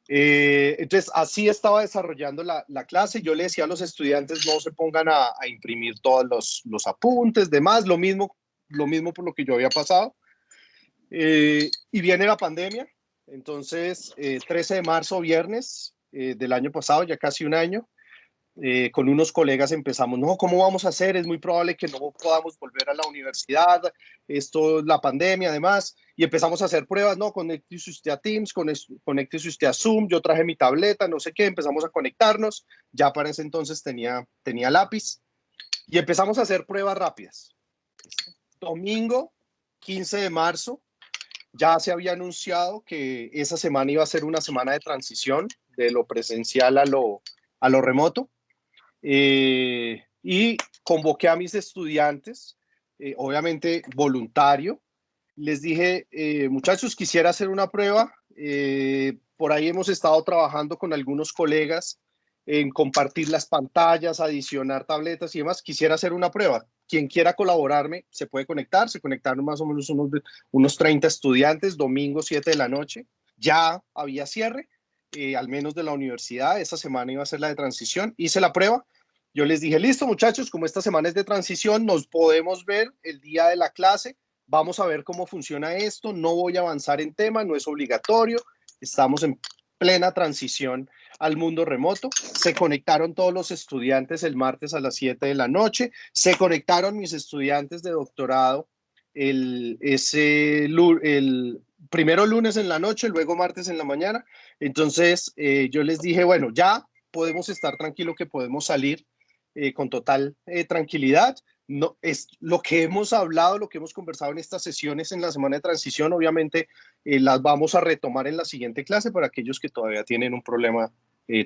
Entonces, así estaba desarrollando la clase. Yo le decía a los estudiantes, no se pongan a imprimir todos los apuntes, demás, lo mismo por lo que yo había pasado. Y viene la pandemia. Entonces, 13 de marzo, viernes del año pasado, ya casi un año, con unos colegas empezamos, no, ¿cómo vamos a hacer? Es muy probable que no podamos volver a la universidad, esto es la pandemia además, y empezamos a hacer pruebas, no, conéctese usted a Teams, conéctese usted a Zoom, yo traje mi tableta, no sé qué, empezamos a conectarnos, ya para ese entonces tenía lápiz, y empezamos a hacer pruebas rápidas. domingo 15 de marzo ya se había anunciado que esa semana iba a ser una semana de transición de lo presencial a lo remoto. Y convoqué a mis estudiantes, obviamente voluntario. Les dije, muchachos, quisiera hacer una prueba. Por ahí hemos estado trabajando con algunos colegas en compartir las pantallas, adicionar tabletas y demás. Quisiera hacer una prueba. Quien quiera colaborarme se puede conectar. Se conectaron más o menos unos 30 estudiantes, domingo 7 de la noche. Ya había cierre, al menos de la universidad. Esa semana iba a ser la de transición. Hice la prueba. Yo les dije, listo muchachos, como esta semana es de transición, nos podemos ver el día de la clase. Vamos a ver cómo funciona esto. No voy a avanzar en tema, no es obligatorio. Estamos en plena transición al mundo remoto. Se conectaron todos los estudiantes el martes a las 7 de la noche. Se conectaron mis estudiantes de doctorado el primero lunes en la noche, luego martes en la mañana. Entonces yo les dije, bueno, ya podemos estar tranquilos, que podemos salir con total tranquilidad. No, es lo que hemos hablado, lo que hemos conversado en estas sesiones en la semana de transición. Obviamente las vamos a retomar en la siguiente clase para aquellos que todavía tienen un problema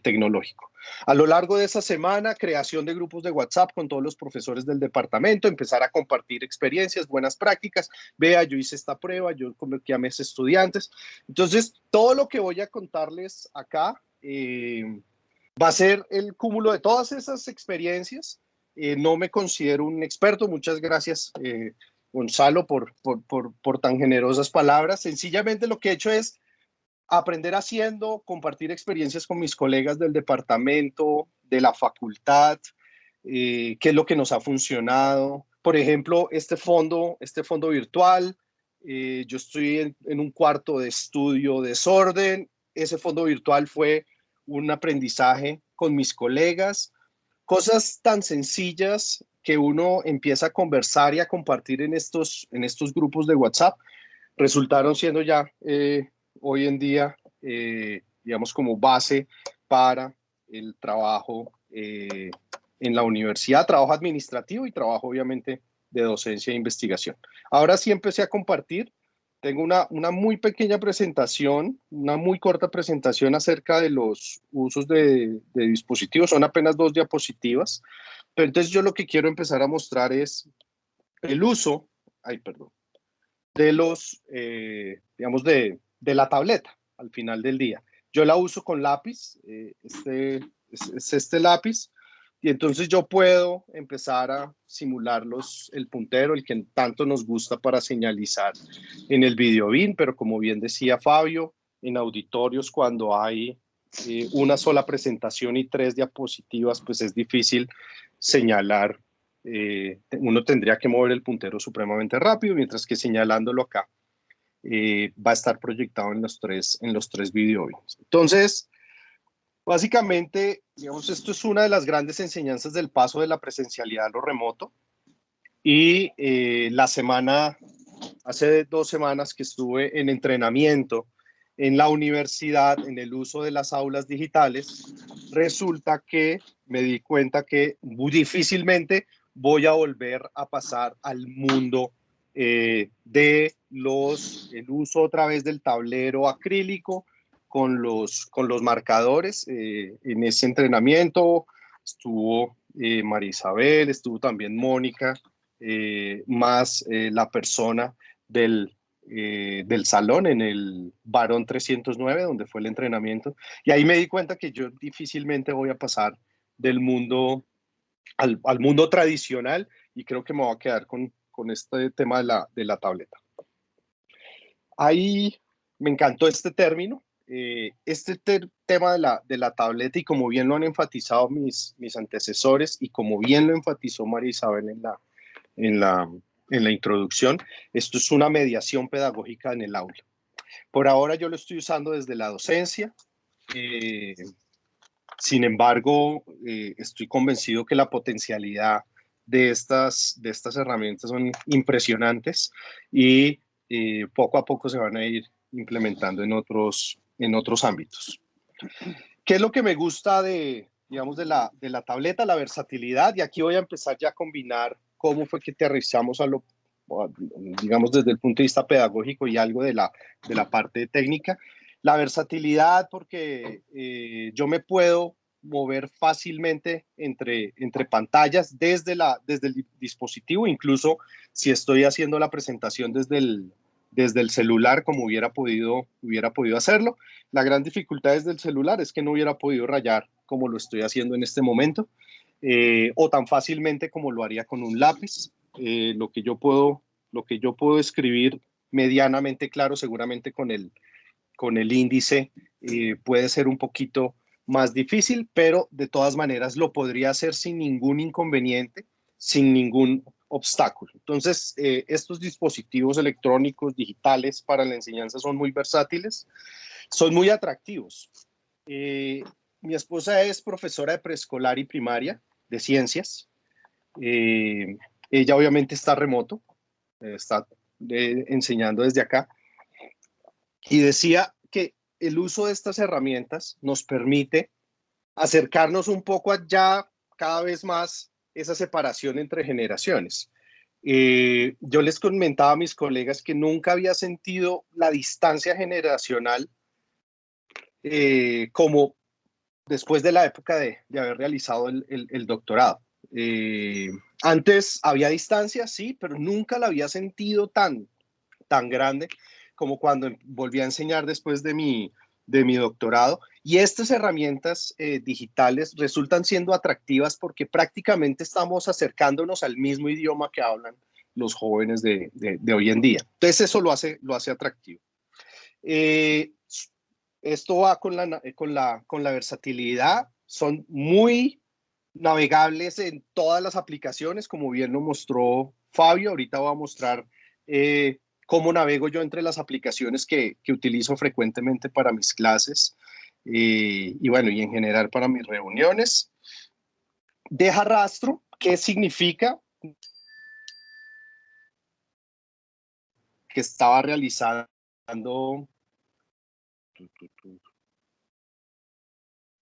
tecnológico. A lo largo de esa semana, creación de grupos de WhatsApp con todos los profesores del departamento, empezar a compartir experiencias, buenas prácticas. Vea, yo hice esta prueba, yo convertí a mis estudiantes. Entonces, todo lo que voy a contarles acá va a ser el cúmulo de todas esas experiencias. No me considero un experto. Muchas gracias, Gonzalo, por tan generosas palabras. Sencillamente lo que he hecho es aprender haciendo, compartir experiencias con mis colegas del departamento, de la facultad, qué es lo que nos ha funcionado. Por ejemplo, este fondo virtual, yo estoy en un cuarto de estudio desorden. Ese fondo virtual fue un aprendizaje con mis colegas. Cosas tan sencillas que uno empieza a conversar y a compartir en estos grupos de WhatsApp resultaron siendo ya hoy en día, digamos, como base para el trabajo en la universidad, trabajo administrativo y trabajo obviamente de docencia e investigación. Ahora sí empecé a compartir. Tengo una muy pequeña presentación, una muy corta presentación acerca de los usos de dispositivos. Son apenas 2 diapositivas. Pero entonces yo lo que quiero empezar a mostrar es el uso, de los, digamos, de la tableta al final del día. Yo la uso con lápiz, este lápiz, y entonces yo puedo empezar a simular el puntero, el que tanto nos gusta para señalizar en el videobeam, pero como bien decía Fabio, en auditorios cuando hay una sola presentación y 3 diapositivas, pues es difícil señalar. Uno tendría que mover el puntero supremamente rápido, mientras que señalándolo acá va a estar proyectado en los tres videobeams. Entonces, básicamente, digamos, esto es una de las grandes enseñanzas del paso de la presencialidad a lo remoto. Y hace 2 semanas que estuve en entrenamiento en la universidad en el uso de las aulas digitales, resulta que me di cuenta que muy difícilmente voy a volver a pasar al mundo el uso otra vez del tablero acrílico con los marcadores. En ese entrenamiento estuvo María Isabel, estuvo también Mónica, más la persona del salón en el Barón 309, donde fue el entrenamiento. Y ahí me di cuenta que yo difícilmente voy a pasar del mundo al mundo tradicional, y creo que me voy a quedar con este tema de la tableta. Ahí me encantó este término, tema de la tableta, y como bien lo han enfatizado mis antecesores, y como bien lo enfatizó María Isabel en la introducción, esto es una mediación pedagógica en el aula. Por ahora yo lo estoy usando desde la docencia. Sin embargo, estoy convencido que la potencialidad de estas herramientas son impresionantes, y poco a poco se van a ir implementando en otros ámbitos. ¿Qué es lo que me gusta de la tableta? La versatilidad, y aquí voy a empezar ya a combinar cómo fue que aterrizamos a lo digamos desde el punto de vista pedagógico y algo de la parte técnica. La versatilidad, porque yo me puedo mover fácilmente entre pantallas desde el dispositivo, incluso si estoy haciendo la presentación desde el celular, como hubiera podido hacerlo. La gran dificultad desde el celular es que no hubiera podido rayar como lo estoy haciendo en este momento, o tan fácilmente como lo haría con un lápiz. Lo que yo puedo escribir medianamente claro, seguramente con el índice puede ser un poquito más difícil, pero de todas maneras lo podría hacer sin ningún inconveniente, sin ningún obstáculo. Entonces, estos dispositivos electrónicos digitales para la enseñanza son muy versátiles, son muy atractivos. Mi esposa es profesora de preescolar y primaria de ciencias. Ella obviamente está remoto, está enseñando desde acá, y decía que el uso de estas herramientas nos permite acercarnos un poco a ya cada vez más esa separación entre generaciones. Yo les comentaba a mis colegas que nunca había sentido la distancia generacional como después de la época de haber realizado el doctorado. Antes había distancia, sí, pero nunca la había sentido tan grande como cuando volví a enseñar después de mi doctorado. Y estas herramientas digitales resultan siendo atractivas porque prácticamente estamos acercándonos al mismo idioma que hablan los jóvenes de hoy en día. Entonces eso lo hace atractivo. Esto va con la versatilidad. Son muy navegables en todas las aplicaciones, como bien lo mostró Fabio. Ahorita voy a mostrar cómo navego yo entre las aplicaciones que utilizo frecuentemente para mis clases y bueno, y en general para mis reuniones. Deja rastro, ¿qué significa? Que estaba realizando...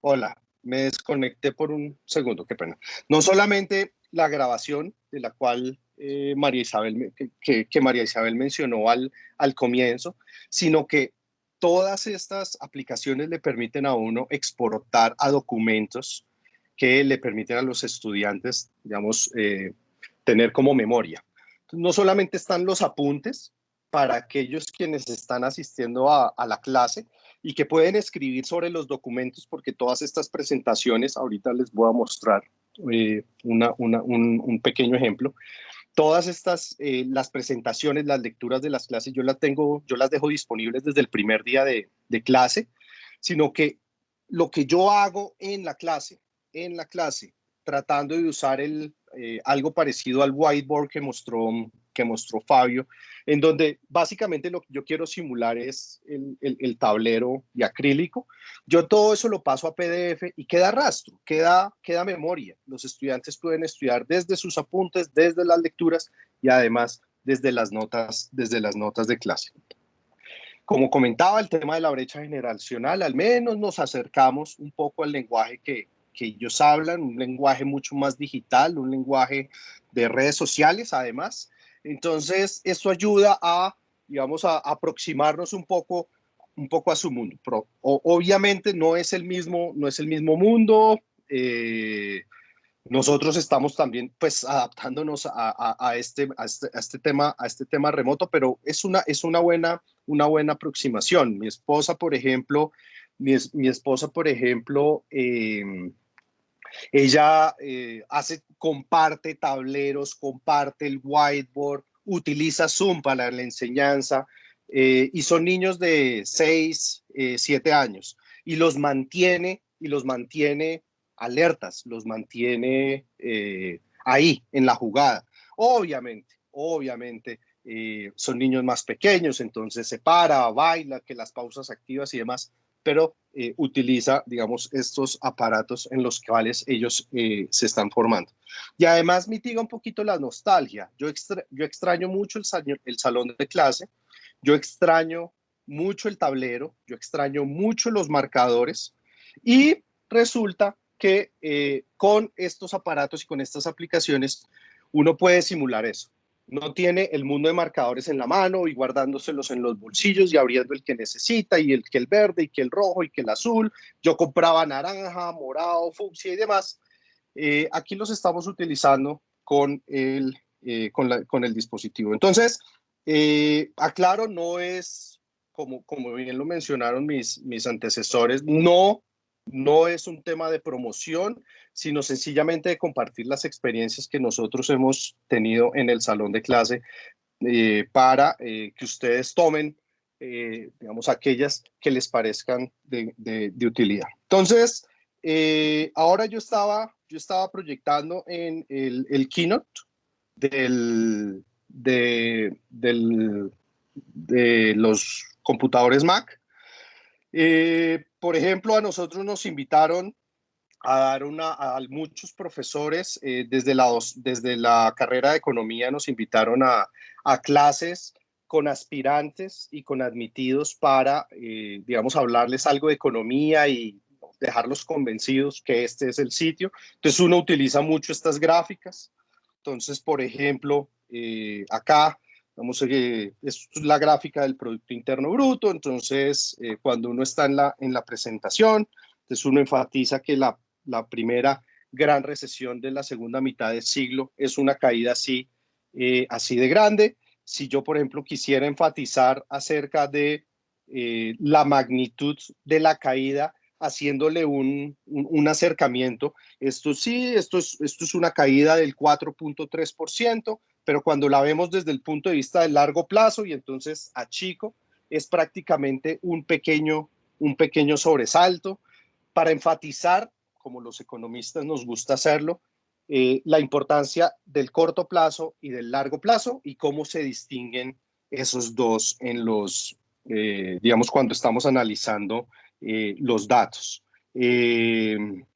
Hola, me desconecté por un segundo, qué pena. No solamente la grabación de la cual María Isabel, que María Isabel mencionó al comienzo, sino que todas estas aplicaciones le permiten a uno exportar a documentos que le permiten a los estudiantes, digamos, tener como memoria. Entonces, no solamente están los apuntes para aquellos quienes están asistiendo a la clase y que pueden escribir sobre los documentos, porque todas estas presentaciones, ahorita les voy a mostrar un pequeño ejemplo. Todas estas, las presentaciones, las lecturas de las clases, yo las dejo disponibles desde el primer día de clase, sino que lo que yo hago en la clase, tratando de usar algo parecido al whiteboard que mostró Fabio, en donde básicamente lo que yo quiero simular es el tablero de acrílico. Yo todo eso lo paso a PDF y queda rastro, queda memoria. Los estudiantes pueden estudiar desde sus apuntes, desde las lecturas y además desde las notas de clase. Como comentaba, el tema de la brecha generacional, al menos nos acercamos un poco al lenguaje que ellos hablan, un lenguaje mucho más digital, un lenguaje de redes sociales además. Entonces, esto ayuda a, digamos, a aproximarnos un poco a su mundo. Pero, obviamente no es el mismo mundo. Nosotros estamos también pues adaptándonos a este tema remoto, pero es una buena aproximación. Mi esposa, por ejemplo, ella comparte tableros, comparte el whiteboard, utiliza Zoom para la enseñanza y son niños de 6, 7 años y los mantiene alertas, los mantiene ahí en la jugada. Obviamente son niños más pequeños, entonces se para, baila, que las pausas activas y demás, pero utiliza, digamos, estos aparatos en los cuales ellos se están formando. Y además mitiga un poquito la nostalgia. Yo extraño mucho el salón de clase, yo extraño mucho el tablero, yo extraño mucho los marcadores y resulta que con estos aparatos y con estas aplicaciones uno puede simular eso. No tiene el mundo de marcadores en la mano y guardándoselos en los bolsillos y abriendo el que necesita y el verde y que el rojo y que el azul. Yo compraba naranja, morado, fucsia y demás. Aquí los estamos utilizando con el dispositivo. Entonces, aclaro, no es, como bien lo mencionaron mis antecesores, no es un tema de promoción, sino sencillamente de compartir las experiencias que nosotros hemos tenido en el salón de clase para que ustedes tomen, digamos, aquellas que les parezcan de utilidad. Entonces, ahora yo estaba proyectando en el keynote de los computadores Mac. Por ejemplo, a nosotros nos invitaron a dar a muchos profesores desde la carrera de economía, nos invitaron a clases con aspirantes y con admitidos para, digamos, hablarles algo de economía y dejarlos convencidos que este es el sitio. Entonces uno utiliza mucho estas gráficas. Entonces, por ejemplo, acá vamos a ver, esto es la gráfica del Producto Interno Bruto. Entonces, cuando uno está en la presentación, entonces uno enfatiza que la primera gran recesión de la segunda mitad del siglo es una caída así de grande. Si yo, por ejemplo, quisiera enfatizar acerca de la magnitud de la caída, haciéndole un acercamiento, esto es una caída del 4.3%, pero cuando la vemos desde el punto de vista del largo plazo y entonces a chico, es prácticamente un pequeño sobresalto para enfatizar, como los economistas nos gusta hacerlo, la importancia del corto plazo y del largo plazo y cómo se distinguen esos dos en digamos, cuando estamos analizando los datos. Un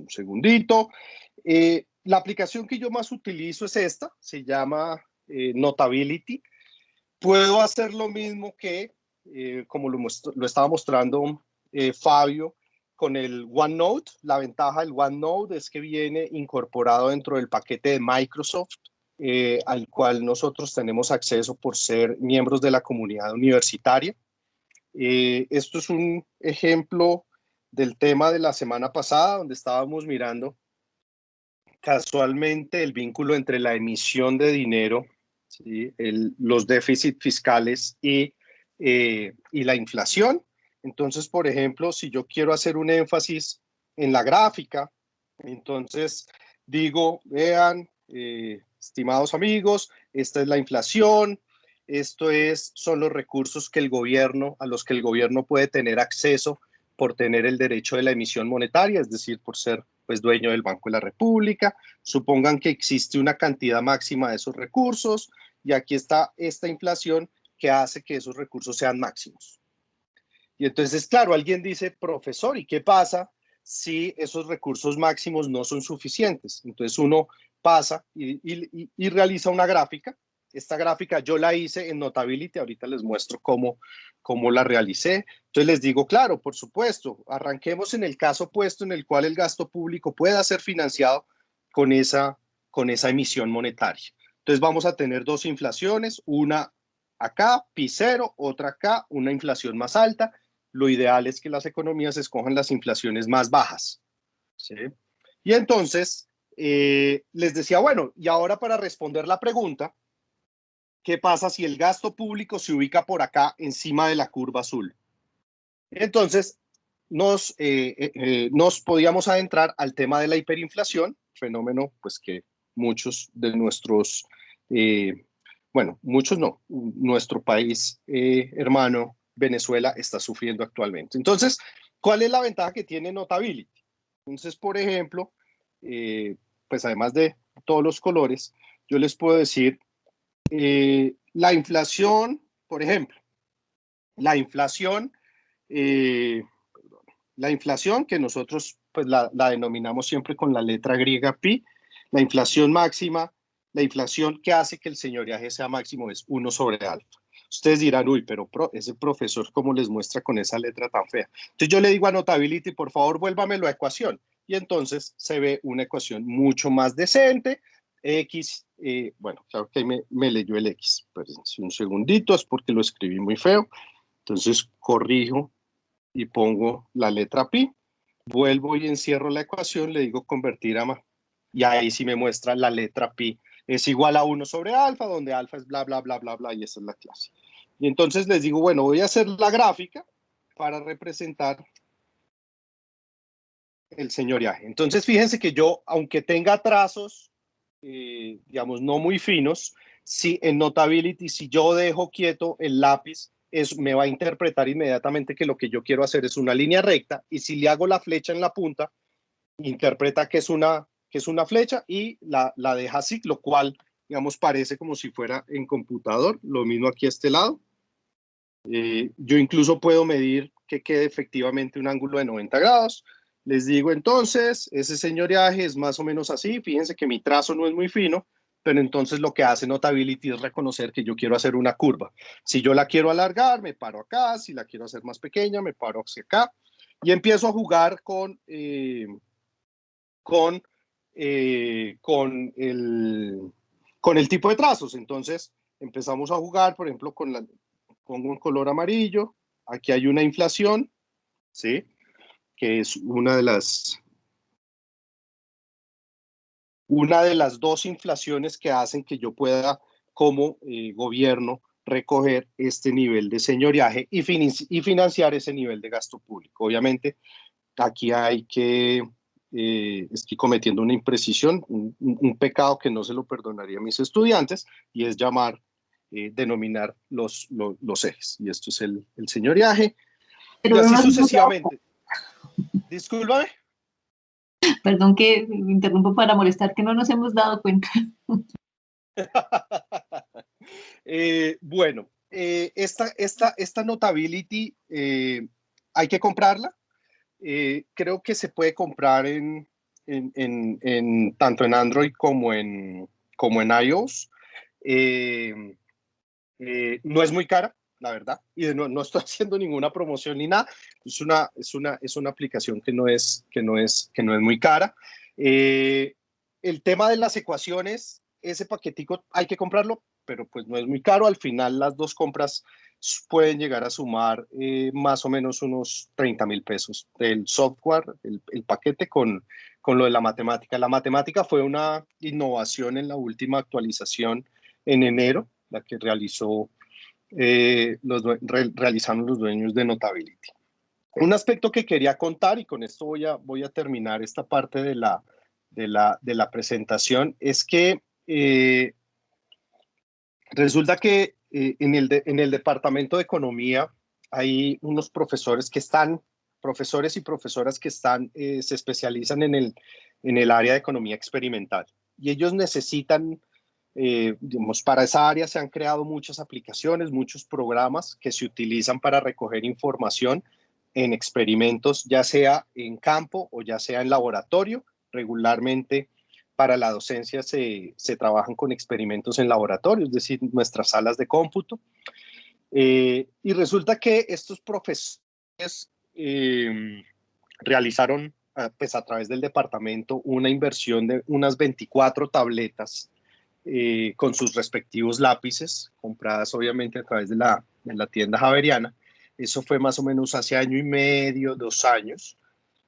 segundito. La aplicación que yo más utilizo es esta, se llama Notability. Puedo hacer lo mismo que, como lo estaba mostrando Fabio, con el OneNote. La ventaja del OneNote es que viene incorporado dentro del paquete de Microsoft, al cual nosotros tenemos acceso por ser miembros de la comunidad universitaria. Esto es un ejemplo del tema de la semana pasada, donde estábamos mirando casualmente el vínculo entre la emisión de dinero, ¿sí? Los déficits fiscales y la inflación. Entonces, por ejemplo, si yo quiero hacer un énfasis en la gráfica, entonces digo, vean, estimados amigos, esta es la inflación, son los recursos a los que el gobierno puede tener acceso por tener el derecho de la emisión monetaria, es decir, por ser pues dueño del Banco de la República. Supongan que existe una cantidad máxima de esos recursos y aquí está esta inflación que hace que esos recursos sean máximos. Y entonces, claro, alguien dice, profesor, ¿y qué pasa si esos recursos máximos no son suficientes? Entonces uno pasa y realiza una gráfica. Esta gráfica yo la hice en Notability, ahorita les muestro cómo la realicé. Entonces les digo, claro, por supuesto, arranquemos en el caso opuesto en el cual el gasto público pueda ser financiado con esa emisión monetaria. Entonces vamos a tener dos inflaciones, una acá, pi cero, otra acá, una inflación más alta. Lo ideal es que las economías escojan las inflaciones más bajas, ¿sí? Y entonces les decía, bueno, y ahora para responder la pregunta, ¿qué pasa si el gasto público se ubica por acá encima de la curva azul? Entonces nos podíamos adentrar al tema de la hiperinflación, fenómeno pues que muchos de nuestros, bueno, muchos no, nuestro país hermano Venezuela está sufriendo actualmente. Entonces, ¿cuál es la ventaja que tiene Notability? Entonces, por ejemplo, pues además de todos los colores, yo les puedo decir la inflación, por ejemplo, la inflación que nosotros pues la denominamos siempre con la letra griega pi, la inflación máxima, la inflación que hace que el señoreaje sea máximo es 1 sobre alfa. Ustedes dirán, uy, pero ese profesor, ¿cómo les muestra con esa letra tan fea? Entonces yo le digo a Notability, por favor, vuélvamelo a ecuación. Y entonces se ve una ecuación mucho más decente. X, bueno, claro que ahí me leyó el X, pero un segundito, es porque lo escribí muy feo. Entonces corrijo y pongo la letra pi, vuelvo y encierro la ecuación, le digo convertir a y ahí sí me muestra la letra pi es igual a 1 sobre alfa, donde alfa es bla, bla, bla, bla, bla, y esa es la clase. Y entonces les digo, bueno, voy a hacer la gráfica para representar el señoreaje. Entonces fíjense que yo, aunque tenga trazos, digamos, no muy finos, si en Notability, si yo dejo quieto el lápiz, me va a interpretar inmediatamente que lo que yo quiero hacer es una línea recta, y si le hago la flecha en la punta, interpreta que es una flecha y la deja así, lo cual, digamos, parece como si fuera en computador. Lo mismo aquí a este lado. Yo incluso puedo medir que quede efectivamente un ángulo de 90 grados. Les digo entonces, ese señoreaje es más o menos así. Fíjense que mi trazo no es muy fino, pero entonces lo que hace Notability es reconocer que yo quiero hacer una curva. Si yo la quiero alargar, me paro acá. Si la quiero hacer más pequeña, me paro hacia acá. Y empiezo a jugar con el tipo de trazos. Entonces empezamos a jugar, por ejemplo, pongo un color amarillo. Aquí hay una inflación, ¿sí? Que es una de las dos inflaciones que hacen que yo pueda, como gobierno, recoger este nivel de señoreaje y financiar ese nivel de gasto público. Obviamente, aquí hay que, estoy cometiendo una imprecisión, un pecado que no se lo perdonaría a mis estudiantes, y es denominar los ejes. Y esto es el señoreaje, y así sucesivamente. Discúlpame. Perdón que me interrumpo para molestar, que no nos hemos dado cuenta. Bueno, esta Notability hay que comprarla. Creo que se puede comprar tanto en Android como en iOS. No es muy cara, la verdad, y no estoy haciendo ninguna promoción ni nada. Es una aplicación que no es muy cara. El tema de las ecuaciones, ese paquetico hay que comprarlo, pero pues no es muy caro. Al final las dos compras pueden llegar a sumar más o menos unos 30,000 pesos del software, el paquete con lo de la matemática. La matemática fue una innovación en la última actualización en enero, la que realizaron los dueños de Notability. Un aspecto que quería contar, y con esto voy a terminar esta parte de la presentación, es que resulta que en el Departamento de Economía hay unos profesores y profesoras que se especializan en el área de economía experimental, y ellos necesitan, digamos, para esa área se han creado muchas aplicaciones, muchos programas que se utilizan para recoger información en experimentos, ya sea en campo o ya sea en laboratorio. Regularmente para la docencia se trabajan con experimentos en laboratorio, es decir, nuestras salas de cómputo. Y resulta que estos profesores realizaron, pues a través del departamento, una inversión de unas 24 tabletas con sus respectivos lápices, compradas obviamente a través de la tienda Javeriana. Eso fue más o menos hace 1.5 años, 2 años.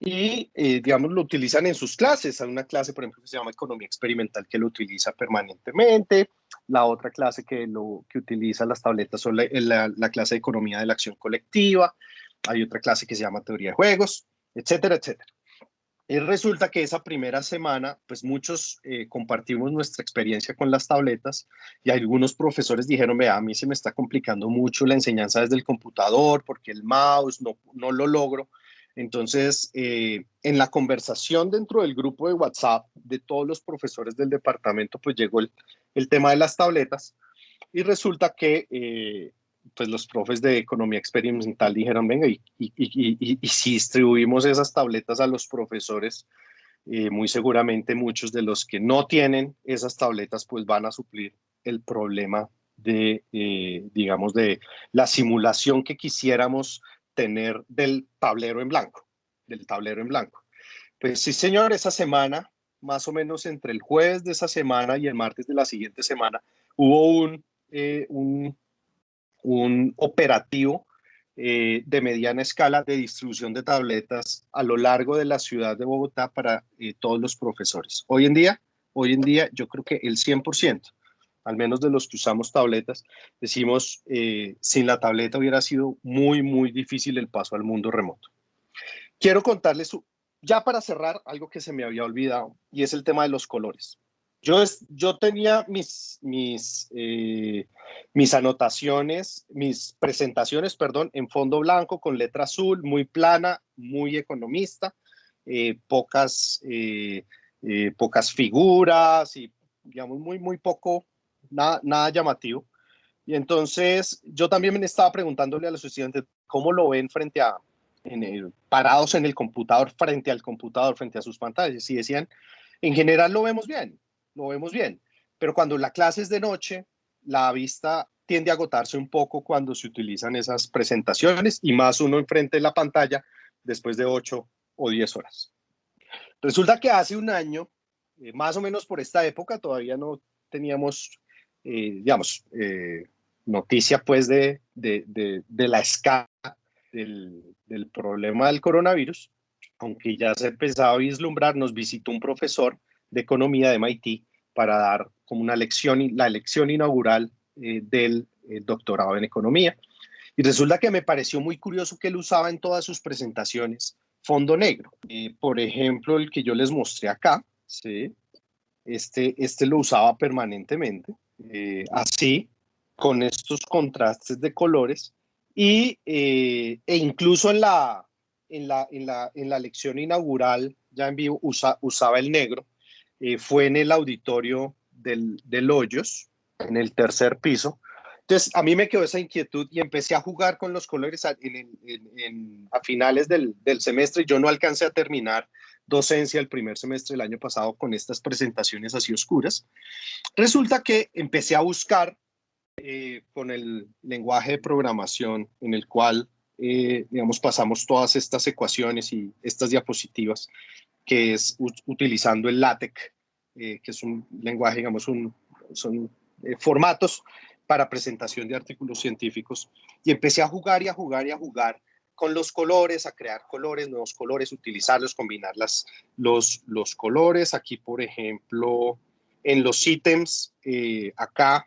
Y, digamos, lo utilizan en sus clases. Hay una clase, por ejemplo, que se llama Economía Experimental, que lo utiliza permanentemente. La otra clase que utiliza las tabletas son la clase de Economía de la Acción Colectiva. Hay otra clase que se llama Teoría de Juegos, etcétera, etcétera. Y resulta que esa primera semana, pues muchos compartimos nuestra experiencia con las tabletas, y algunos profesores dijeron, vea, a mí se me está complicando mucho la enseñanza desde el computador porque el mouse no lo logro. Entonces, en la conversación dentro del grupo de WhatsApp de todos los profesores del departamento, pues llegó el tema de las tabletas, y resulta que pues los profes de economía experimental dijeron, venga, y si distribuimos esas tabletas a los profesores, muy seguramente muchos de los que no tienen esas tabletas pues van a suplir el problema digamos, de la simulación que quisiéramos tener del tablero en blanco. Pues sí, señor, esa semana más o menos entre el jueves de esa semana y el martes de la siguiente semana, hubo un operativo de mediana escala de distribución de tabletas a lo largo de la ciudad de Bogotá para todos los profesores. Hoy en día yo creo que el 100%, al menos de los que usamos tabletas, decimos, sin la tableta hubiera sido muy, muy difícil el paso al mundo remoto. Quiero contarles, ya para cerrar, algo que se me había olvidado, y es el tema de los colores. Yo tenía mis anotaciones, mis presentaciones, perdón, en fondo blanco con letra azul, muy plana, muy economista, pocas figuras y, digamos, muy poco, nada llamativo. Y entonces yo también me estaba preguntándole a los estudiantes cómo lo ven parados en el computador, frente al computador, frente a sus pantallas. Y decían, en general lo vemos bien, pero cuando la clase es de noche, la vista tiende a agotarse un poco cuando se utilizan esas presentaciones y más uno enfrente de la pantalla después de 8 o 10 horas. Resulta que hace un año, más o menos por esta época, todavía no teníamos, noticia pues de la escala del problema del coronavirus, aunque ya se empezaba a vislumbrar, nos visitó un profesor de economía de MIT para dar como la lección inaugural del doctorado en economía. Y resulta que me pareció muy curioso que él usaba en todas sus presentaciones fondo negro. Por ejemplo, el que yo les mostré acá, ¿sí? Este lo usaba permanentemente, así, con estos contrastes de colores, e incluso en la lección inaugural, ya en vivo, usaba el negro. Fue en el auditorio del Hoyos, en el tercer piso. Entonces, a mí me quedó esa inquietud y empecé a jugar con los colores a finales del semestre. Yo no alcancé a terminar docencia el primer semestre del año pasado con estas presentaciones así oscuras. Resulta que empecé a buscar con el lenguaje de programación en el cual, digamos, pasamos todas estas ecuaciones y estas diapositivas, que es utilizando el LaTeX, que es un lenguaje, digamos, son formatos para presentación de artículos científicos, y empecé a jugar y a jugar y a jugar con los colores, a crear colores, nuevos colores, utilizarlos, combinar los colores. Aquí, por ejemplo, en los ítems, acá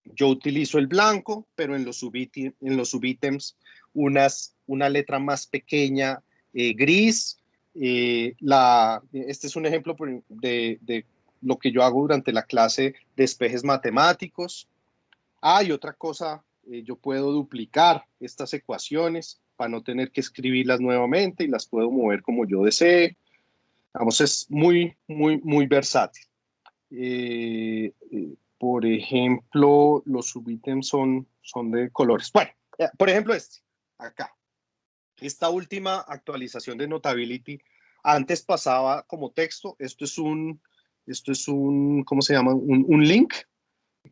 yo utilizo el blanco, pero en los subítems una letra más pequeña, gris. Este es un ejemplo de lo que yo hago durante la clase de despejes matemáticos. Y otra cosa, yo puedo duplicar estas ecuaciones para no tener que escribirlas nuevamente y las puedo mover como yo desee. Vamos, es muy, muy, muy versátil. Por ejemplo, los subítems son de colores. Bueno, por ejemplo acá. Esta última actualización de Notability, antes pasaba como texto. Esto es un ¿cómo se llama? Un link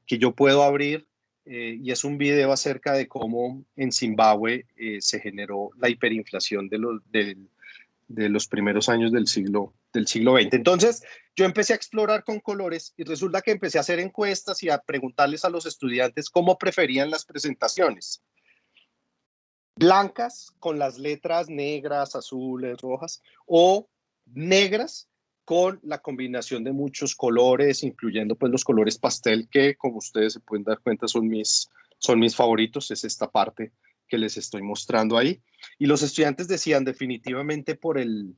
que yo puedo abrir, y es un video acerca de cómo en Zimbabue se generó la hiperinflación de los primeros años del siglo XX. Entonces, yo empecé a explorar con colores y resulta que empecé a hacer encuestas y a preguntarles a los estudiantes cómo preferían las presentaciones. Blancas con las letras negras, azules, rojas, o negras con la combinación de muchos colores, incluyendo pues los colores pastel, que como ustedes se pueden dar cuenta son mis favoritos. Es esta parte que les estoy mostrando ahí. Y los estudiantes decían definitivamente por el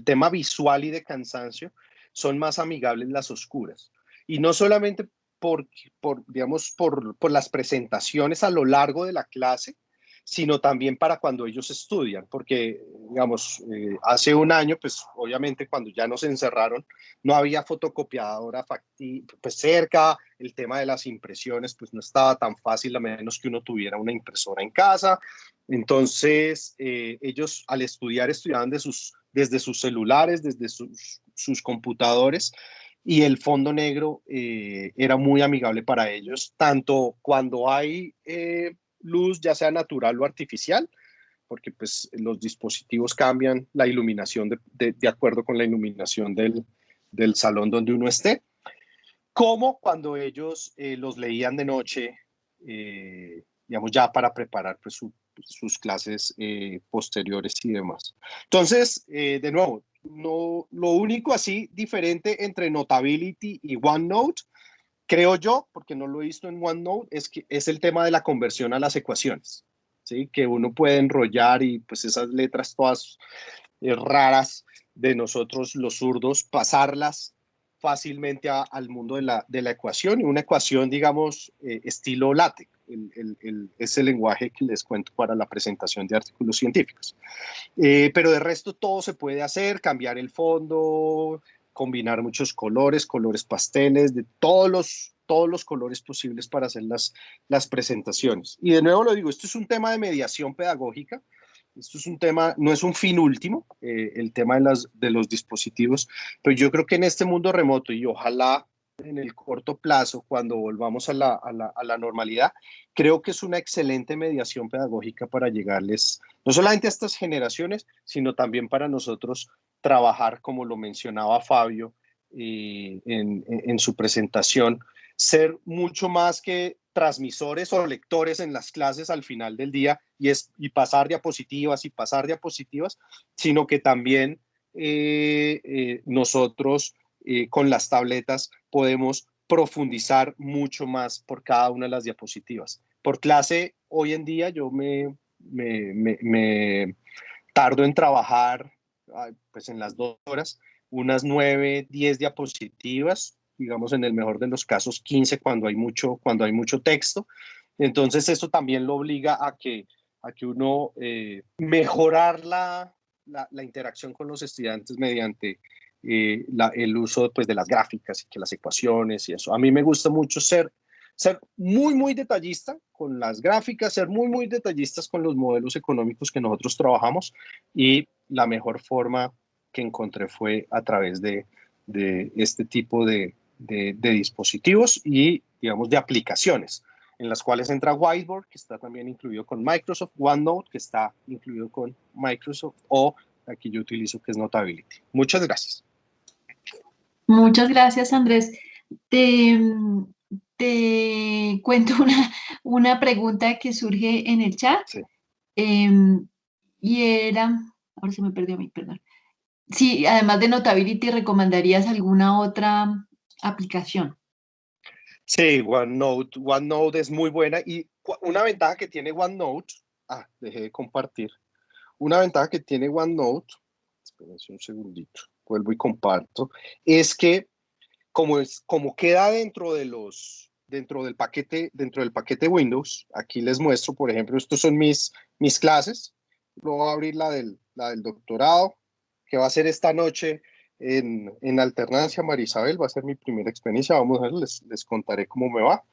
tema visual y de cansancio, son más amigables las oscuras. Y no solamente por las presentaciones a lo largo de la clase, sino también para cuando ellos estudian, porque, digamos, hace un año, pues obviamente cuando ya nos encerraron, no había fotocopiadora pues cerca, el tema de las impresiones pues no estaba tan fácil, a menos que uno tuviera una impresora en casa. Entonces, ellos al estudiaban desde sus celulares, desde sus computadores, y el fondo negro era muy amigable para ellos, tanto cuando hay luz, ya sea natural o artificial, porque pues los dispositivos cambian la iluminación de acuerdo con la iluminación del salón donde uno esté, como cuando ellos los leían de noche, digamos, ya para preparar pues, sus clases posteriores y demás. Entonces, de nuevo, no, lo único así diferente entre Notability y OneNote, creo yo, porque no lo he visto en OneNote, es que es el tema de la conversión a las ecuaciones, ¿sí? Que uno puede enrollar y pues esas letras todas raras de nosotros los zurdos, pasarlas fácilmente al mundo de la ecuación, y una ecuación, digamos, estilo LaTeX, ese lenguaje que les cuento para la presentación de artículos científicos. Pero de resto todo se puede hacer, cambiar el fondo, combinar muchos colores, colores pasteles, de todos los colores posibles para hacer las presentaciones. Y de nuevo lo digo, esto es un tema de mediación pedagógica, esto es un tema, no es un fin último, el tema de los dispositivos, pero yo creo que en este mundo remoto, y ojalá en el corto plazo, cuando volvamos a la normalidad, creo que es una excelente mediación pedagógica para llegarles no solamente a estas generaciones, sino también para nosotros trabajar, como lo mencionaba Fabio en su presentación, ser mucho más que transmisores o lectores en las clases al final del día y pasar diapositivas, sino que también nosotros con las tabletas podemos profundizar mucho más por cada una de las diapositivas. Por clase, hoy en día yo me tardo en trabajar pues en las 2 horas, unas 9, 10 diapositivas, digamos en el mejor de los casos 15 cuando hay mucho texto. Entonces eso también lo obliga a que uno mejorar la interacción con los estudiantes mediante el uso pues, de las gráficas y que las ecuaciones y eso. A mí me gusta mucho ser muy, muy detallista con las gráficas, ser muy, muy detallistas con los modelos económicos que nosotros trabajamos, y la mejor forma que encontré fue a través de este tipo de dispositivos y, digamos, de aplicaciones, en las cuales entra Whiteboard, que está también incluido con Microsoft, OneNote, que está incluido con Microsoft, o aquí yo utilizo que es Notability. Muchas gracias. Muchas gracias, Andrés. Te cuento una pregunta que surge en el chat. Sí. Y era, ahora se me perdió a mí, perdón. Sí, además de Notability, ¿recomendarías alguna otra aplicación? Sí, OneNote. OneNote es muy buena, y una ventaja que tiene OneNote, dejé de compartir. Una ventaja que tiene OneNote, espérense un segundito, vuelvo y comparto, es que como queda dentro del paquete Windows, aquí les muestro, por ejemplo, estos son mis clases. Luego voy a abrir la del doctorado, que va a ser esta noche en alternancia. María Isabel, va a ser mi primera experiencia. Vamos a ver, les contaré cómo me va.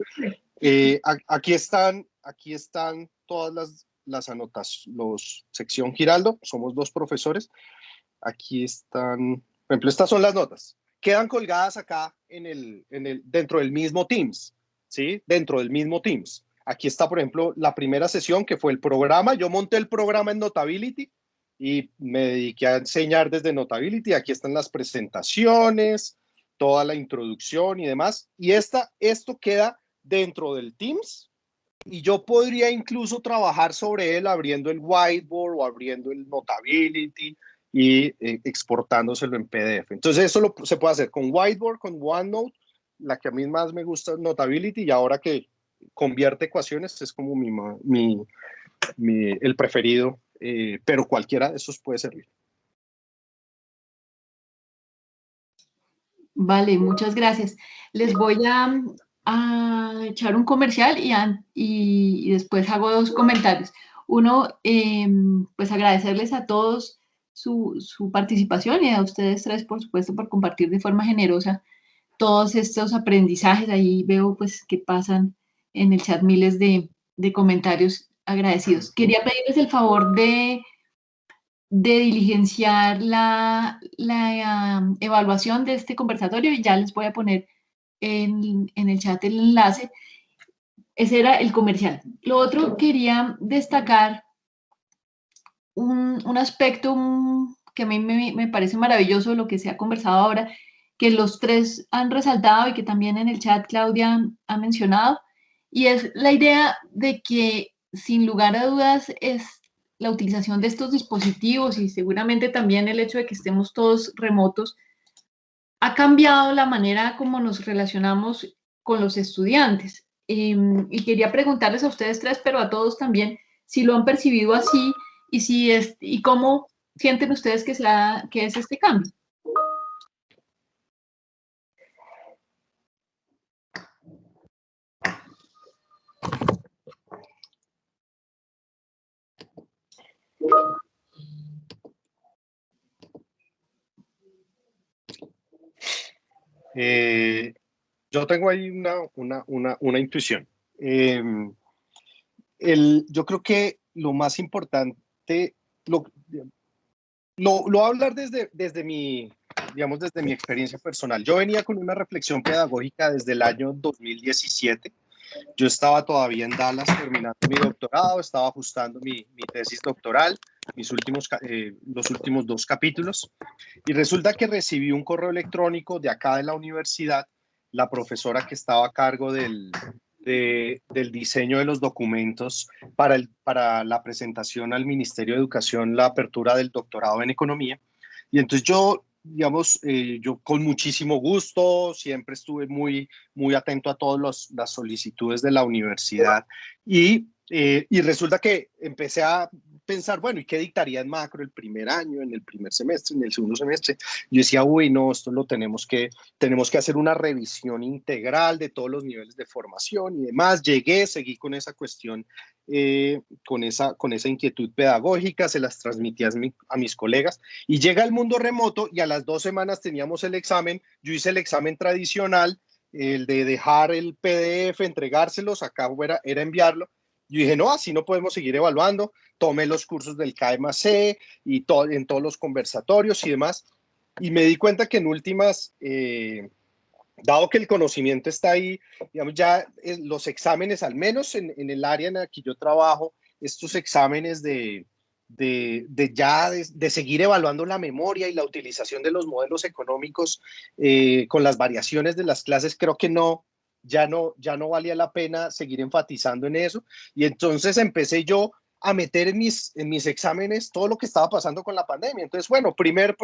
Aquí están todas las anotaciones, sección Giraldo, somos 2 profesores. Aquí están, por ejemplo, estas son las notas. Quedan colgadas acá dentro del mismo Teams, ¿sí? Dentro del mismo Teams. Aquí está, por ejemplo, la primera sesión, que fue el programa. Yo monté el programa en Notability y me dediqué a enseñar desde Notability. Aquí están las presentaciones, toda la introducción y demás. Y esto queda dentro del Teams, y yo podría incluso trabajar sobre él abriendo el Whiteboard o abriendo el Notability y exportándoselo en PDF. Entonces eso se puede hacer con Whiteboard, con OneNote. La que a mí más me gusta es Notability, y ahora que convierte ecuaciones es como el preferido, pero cualquiera de esos puede servir. Vale, muchas gracias. Les voy a echar un comercial y después hago 2 comentarios. Uno, pues agradecerles a todos su participación, y a ustedes 3, por supuesto, por compartir de forma generosa todos estos aprendizajes. Ahí veo pues que pasan en el chat miles de comentarios agradecidos. Quería pedirles el favor de diligenciar la evaluación de este conversatorio, y ya les voy a poner en el chat el enlace. Ese era el comercial. Lo otro, quería destacar un aspecto que a mí me parece maravilloso de lo que se ha conversado ahora, que los tres han resaltado y que también en el chat Claudia ha mencionado, y es la idea de que sin lugar a dudas es la utilización de estos dispositivos y seguramente también el hecho de que estemos todos remotos ha cambiado la manera como nos relacionamos con los estudiantes. Y quería preguntarles a ustedes tres, pero a todos también, si lo han percibido así y, si es, y cómo sienten ustedes que es este cambio. Yo tengo ahí una intuición. Yo creo que lo más importante, lo voy a hablar desde mi experiencia personal. Yo venía con una reflexión pedagógica desde el año 2017. Yo estaba todavía en Dallas terminando mi doctorado, estaba ajustando mi tesis doctoral, los últimos 2 capítulos, y resulta que recibí un correo electrónico de acá de la universidad, la profesora que estaba a cargo del diseño de los documentos para la presentación al Ministerio de Educación, la apertura del doctorado en economía. Y entonces yo, digamos, yo con muchísimo gusto, siempre estuve muy atento a todas las solicitudes de la universidad y resulta que empecé a pensar, bueno, ¿y qué dictaría en macro el primer año, en el primer semestre, en el segundo semestre? Yo decía, uy, no, esto lo tenemos que hacer una revisión integral de todos los niveles de formación y demás. Seguí con esa cuestión, con esa inquietud pedagógica, se las transmití a mis colegas y llega el mundo remoto y a las 2 semanas teníamos el examen. Yo hice el examen tradicional, el de dejar el PDF, entregárselos, acá era enviarlo. Yo dije, no, así no podemos seguir evaluando. Tomé los cursos del KMC y en todos los conversatorios y demás. Y me di cuenta que en últimas, dado que el conocimiento está ahí, digamos, ya los exámenes, al menos en el área en la que yo trabajo, estos exámenes de seguir evaluando la memoria y la utilización de los modelos económicos con las variaciones de las clases, creo que ya no valía la pena seguir enfatizando en eso. Y entonces empecé yo a meter en mis exámenes todo lo que estaba pasando con la pandemia. Entonces, bueno, primer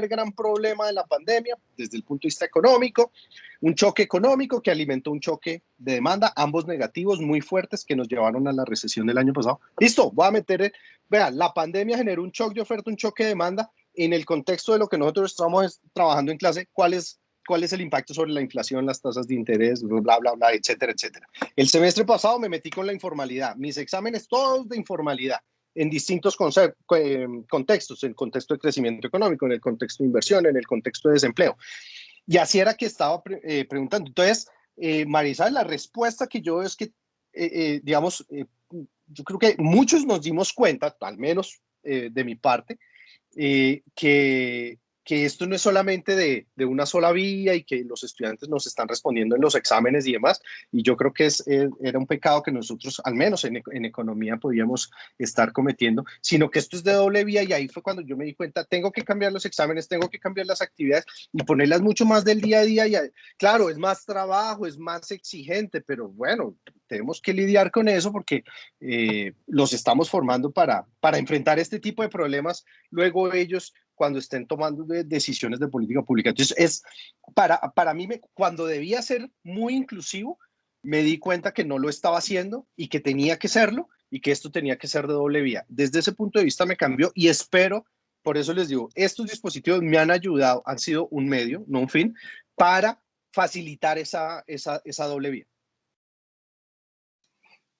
gran problema de la pandemia desde el punto de vista económico, un choque económico que alimentó un choque de demanda, ambos negativos muy fuertes que nos llevaron a la recesión del año pasado. Listo, voy a meter, vean, la pandemia generó un choque de oferta, un choque de demanda. En el contexto de lo que nosotros estamos trabajando en clase, ¿cuál es el impacto sobre la inflación, las tasas de interés, bla, bla, bla, etcétera, etcétera? El semestre pasado me metí con la informalidad, mis exámenes todos de informalidad, en distintos contextos, en el contexto de crecimiento económico, en el contexto de inversión, en el contexto de desempleo. Y así era que estaba preguntando. Entonces, Marisa, la respuesta que yo veo es que, digamos, yo creo que muchos nos dimos cuenta, al menos de mi parte, que esto no es solamente de una sola vía y que los estudiantes nos están respondiendo en los exámenes y demás. Y yo creo que era un pecado que nosotros, al menos en economía, podíamos estar cometiendo, sino que esto es de doble vía. Y ahí fue cuando yo me di cuenta, tengo que cambiar los exámenes, tengo que cambiar las actividades y ponerlas mucho más del día a día. Y claro, es más trabajo, es más exigente, pero bueno, tenemos que lidiar con eso porque los estamos formando para enfrentar este tipo de problemas luego ellos cuando estén tomando decisiones de política pública. Entonces, para mí, cuando debía ser muy inclusivo, me di cuenta que no lo estaba haciendo y que tenía que serlo y que esto tenía que ser de doble vía. Desde ese punto de vista me cambió y espero, por eso les digo, estos dispositivos me han ayudado, han sido un medio, no un fin, para facilitar esa doble vía.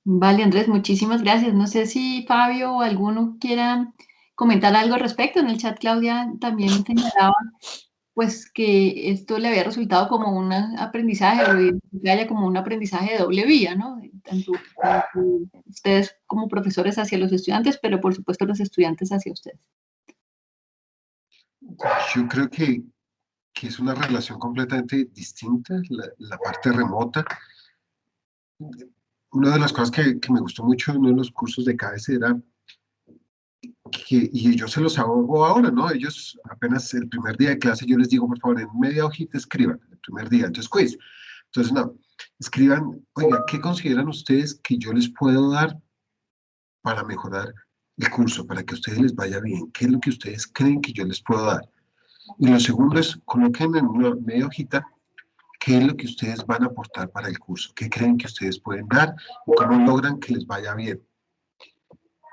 Vale, Andrés, muchísimas gracias. No sé si Fabio o alguno quiera comentar algo al respecto. En el chat Claudia también señalaba pues que esto le había resultado como un aprendizaje, o haya como un aprendizaje de doble vía, ¿no? Tanto ustedes como profesores hacia los estudiantes, pero por supuesto los estudiantes hacia ustedes. Yo creo que es una relación completamente distinta, la parte remota. Una de las cosas que me gustó mucho en uno de los cursos de KS era y yo se los hago ahora, ¿no? Ellos apenas el primer día de clase yo les digo, por favor, en media hojita escriban, el primer día, entonces quiz. Entonces, no, escriban, oiga, ¿qué consideran ustedes que yo les puedo dar para mejorar el curso, para que a ustedes les vaya bien? ¿Qué es lo que ustedes creen que yo les puedo dar? Y lo segundo es, coloquen en una media hojita qué es lo que ustedes van a aportar para el curso, qué creen que ustedes pueden dar y cómo logran que les vaya bien.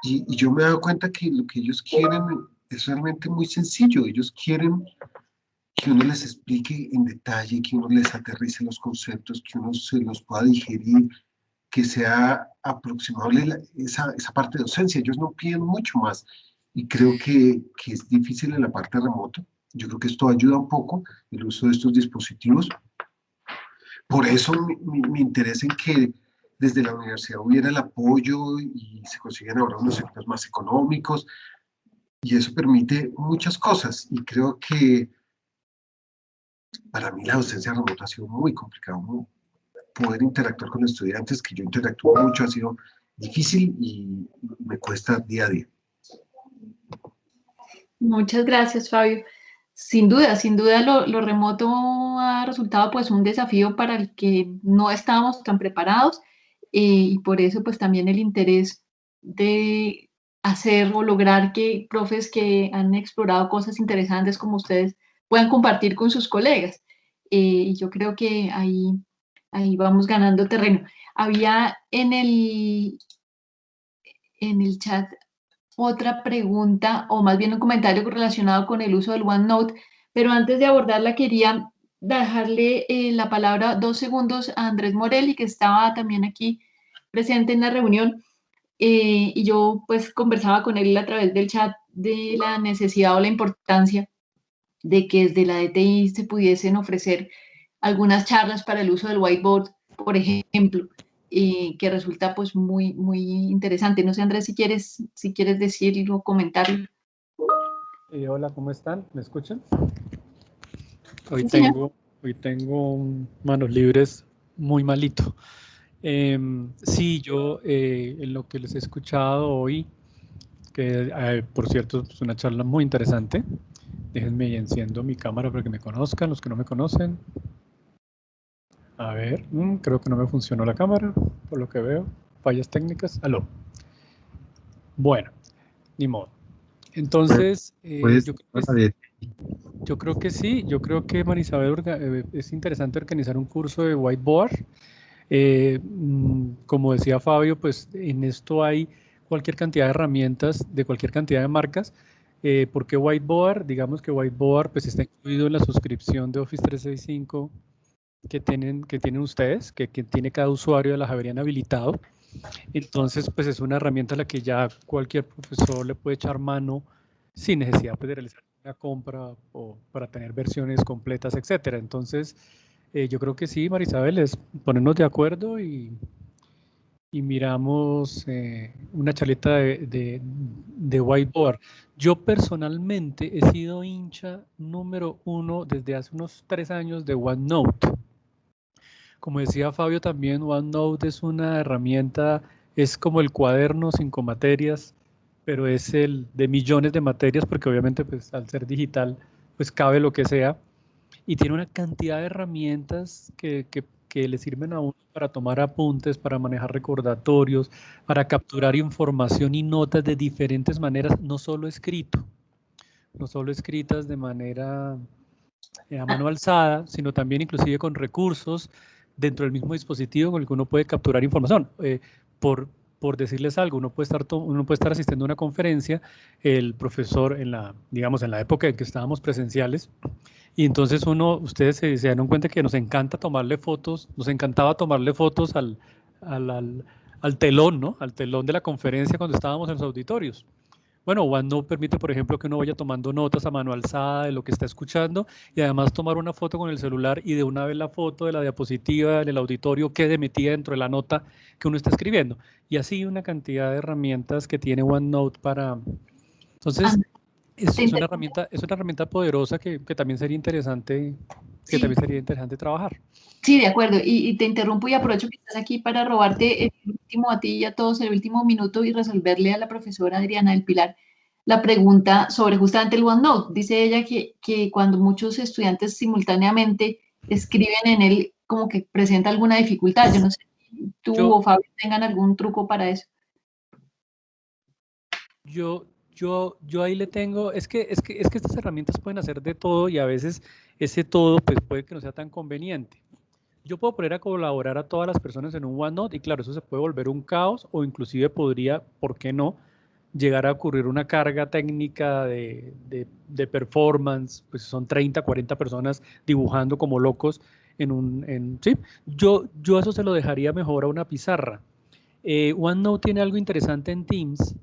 Y yo me he dado cuenta que lo que ellos quieren es realmente muy sencillo. Ellos quieren que uno les explique en detalle, que uno les aterrice los conceptos, que uno se los pueda digerir, que sea aproximable esa parte de docencia. Ellos no piden mucho más. Y creo que es difícil en la parte remota. Yo creo que esto ayuda un poco, el uso de estos dispositivos. Por eso mi interés en que desde la universidad hubiera el apoyo y se consiguen ahora unos sectores más económicos, y eso permite muchas cosas. Y creo que para mí la docencia remota ha sido muy complicado. Poder interactuar con estudiantes, que yo interactúo mucho, ha sido difícil y me cuesta día a día. Muchas gracias, Fabio. Sin duda lo remoto ha resultado pues un desafío para el que no estábamos tan preparados y por eso pues también el interés de hacer o lograr que profes que han explorado cosas interesantes como ustedes puedan compartir con sus colegas. Y yo creo que ahí vamos ganando terreno. Había en el chat otra pregunta o más bien un comentario relacionado con el uso del OneNote, pero antes de abordarla quería dejarle la palabra 2 segundos a Andrés Morelli, que estaba también aquí presente en la reunión, y yo pues conversaba con él a través del chat de la necesidad o la importancia de que desde la DTI se pudiesen ofrecer algunas charlas para el uso del whiteboard, por ejemplo, que resulta pues muy interesante. No sé, Andrés, si quieres decirlo o comentarlo. Hola, ¿cómo están? ¿Me escuchan? Sí, señor. Hoy tengo manos libres muy malito. Sí, yo en lo que les he escuchado hoy, que por cierto es una charla muy interesante. Déjenme enciendo mi cámara para que me conozcan, los que no me conocen. A ver, creo que no me funcionó la cámara, por lo que veo. Fallas técnicas. Aló. Bueno, ni modo. Entonces, yo creo que sí, yo creo que Marisabel es interesante organizar un curso de whiteboard. Como decía Fabio, pues en esto hay cualquier cantidad de herramientas de cualquier cantidad de marcas. ¿Por qué whiteboard? Digamos que whiteboard pues está incluido en la suscripción de Office 365 que tienen ustedes, que tiene cada usuario de la Javeriana habilitado. Entonces, pues es una herramienta a la que ya cualquier profesor le puede echar mano sin necesidad pues, de realizar una compra o para tener versiones completas, etcétera. Entonces, yo creo que sí, Marisabel, es ponernos de acuerdo y miramos una charleta de whiteboard. Yo personalmente he sido hincha número 1 desde hace unos 3 años de OneNote. Como decía Fabio también, OneNote es una herramienta, es como el cuaderno 5 materias, pero es el de millones de materias porque obviamente pues al ser digital pues cabe lo que sea y tiene una cantidad de herramientas que le sirven a uno para tomar apuntes, para manejar recordatorios, para capturar información y notas de diferentes maneras, no solo escrito, no solo escritas de manera a mano alzada, sino también inclusive con recursos dentro del mismo dispositivo con el que uno puede capturar información. Por decirles algo, uno puede estar asistiendo a una conferencia, el profesor digamos en la época en que estábamos presenciales, y entonces ustedes se dieron cuenta que nos encantaba tomarle fotos al telón, ¿no? Al telón de la conferencia cuando estábamos en los auditorios. Bueno, OneNote permite, por ejemplo, que uno vaya tomando notas a mano alzada de lo que está escuchando y además tomar una foto con el celular y de una vez la foto de la diapositiva del auditorio quede metida dentro de la nota que uno está escribiendo. Y así una cantidad de herramientas que tiene OneNote para... Entonces, es una herramienta poderosa que también sería interesante, trabajar. Sí, de acuerdo. Y te interrumpo y aprovecho que estás aquí para robarte a ti y a todos el último minuto y resolverle a la profesora Adriana del Pilar la pregunta sobre justamente el OneNote. Dice ella que cuando muchos estudiantes simultáneamente escriben en él, como que presenta alguna dificultad. Yo no sé si tú o Fabio tengan algún truco para eso. Yo ahí le tengo, es que estas herramientas pueden hacer de todo y a veces ese todo pues puede que no sea tan conveniente. Yo puedo poner a colaborar a todas las personas en un OneNote y claro, eso se puede volver un caos o inclusive podría, ¿por qué no?, llegar a ocurrir una carga técnica de performance, pues son 30, 40 personas dibujando como locos sí. Yo eso se lo dejaría mejor a una pizarra. OneNote tiene algo interesante en Teams,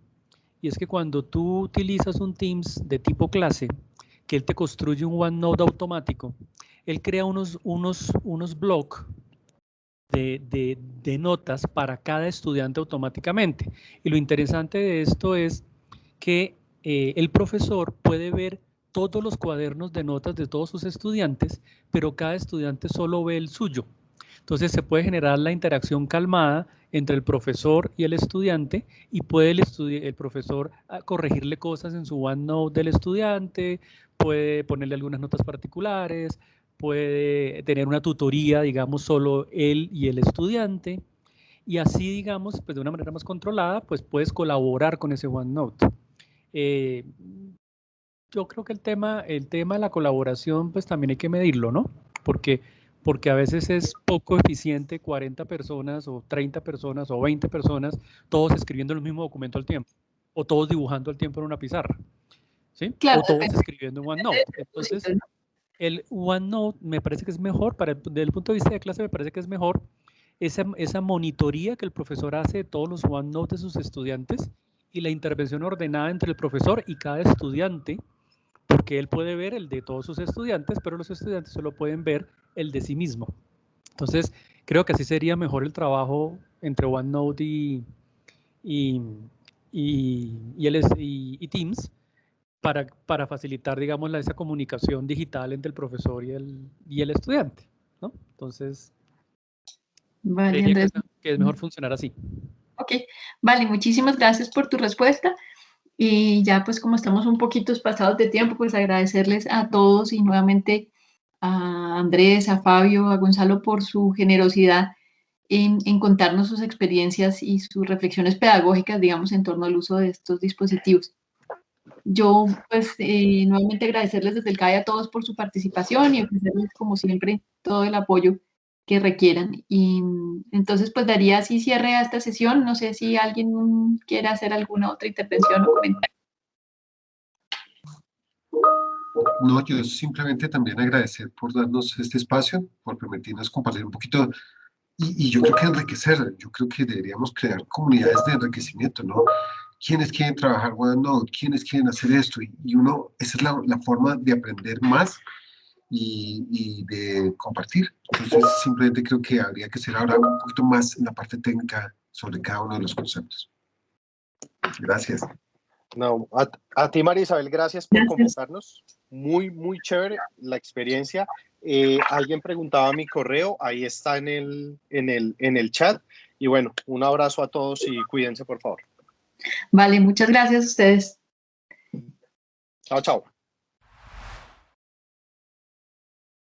y es que cuando tú utilizas un Teams de tipo clase, que él te construye un OneNote automático, él crea unos blogs de notas para cada estudiante automáticamente. Y lo interesante de esto es que el profesor puede ver todos los cuadernos de notas de todos sus estudiantes, pero cada estudiante solo ve el suyo. Entonces se puede generar la interacción calmada entre el profesor y el estudiante y puede el profesor corregirle cosas en su OneNote del estudiante, puede ponerle algunas notas particulares, puede tener una tutoría, digamos, solo él y el estudiante, y así, digamos, pues de una manera más controlada, pues puedes colaborar con ese OneNote. Yo creo que el tema de la colaboración, pues también hay que medirlo, ¿no? Porque a veces es poco eficiente 40 personas o 30 personas o 20 personas, todos escribiendo el mismo documento al tiempo, o todos dibujando al tiempo en una pizarra, ¿sí? Claro, O todos escribiendo en OneNote. Entonces, el OneNote me parece que es mejor, desde el punto de vista de clase me parece que es mejor esa monitoría que el profesor hace de todos los OneNote de sus estudiantes y la intervención ordenada entre el profesor y cada estudiante, porque él puede ver el de todos sus estudiantes, pero los estudiantes solo pueden ver el de sí mismo. Entonces, creo que así sería mejor el trabajo entre OneNote y Teams para facilitar, digamos, esa comunicación digital entre el profesor y el estudiante, ¿no? Entonces, Vale, creería Andrés. que es mejor funcionar así. Ok, vale, muchísimas gracias por tu respuesta. Y ya pues como estamos un poquito pasados de tiempo, pues agradecerles a todos y nuevamente a Andrés, a Fabio, a Gonzalo por su generosidad en contarnos sus experiencias y sus reflexiones pedagógicas, digamos, en torno al uso de estos dispositivos. Yo pues nuevamente agradecerles desde el CAE a todos por su participación y ofrecerles como siempre todo el apoyo que requieran. Y entonces pues daría así cierre a esta sesión. No sé si alguien quiere hacer alguna otra intervención o comentario. No, yo simplemente también agradecer por darnos este espacio, por permitirnos compartir un poquito y yo creo que enriquecer, yo creo que deberíamos crear comunidades de enriquecimiento, ¿no? ¿Quiénes quieren trabajar OneNote? ¿Quiénes quieren hacer esto? Y uno, esa es la forma de aprender más y de compartir. Entonces, simplemente creo que habría que ser ahora un poquito más en la parte técnica sobre cada uno de los conceptos. Gracias. No, a ti, María Isabel, gracias por convocarnos. Muy, muy chévere la experiencia. Alguien preguntaba mi correo, ahí está en el chat. Y bueno, un abrazo a todos y cuídense, por favor. Vale, muchas gracias a ustedes. Chao, chao.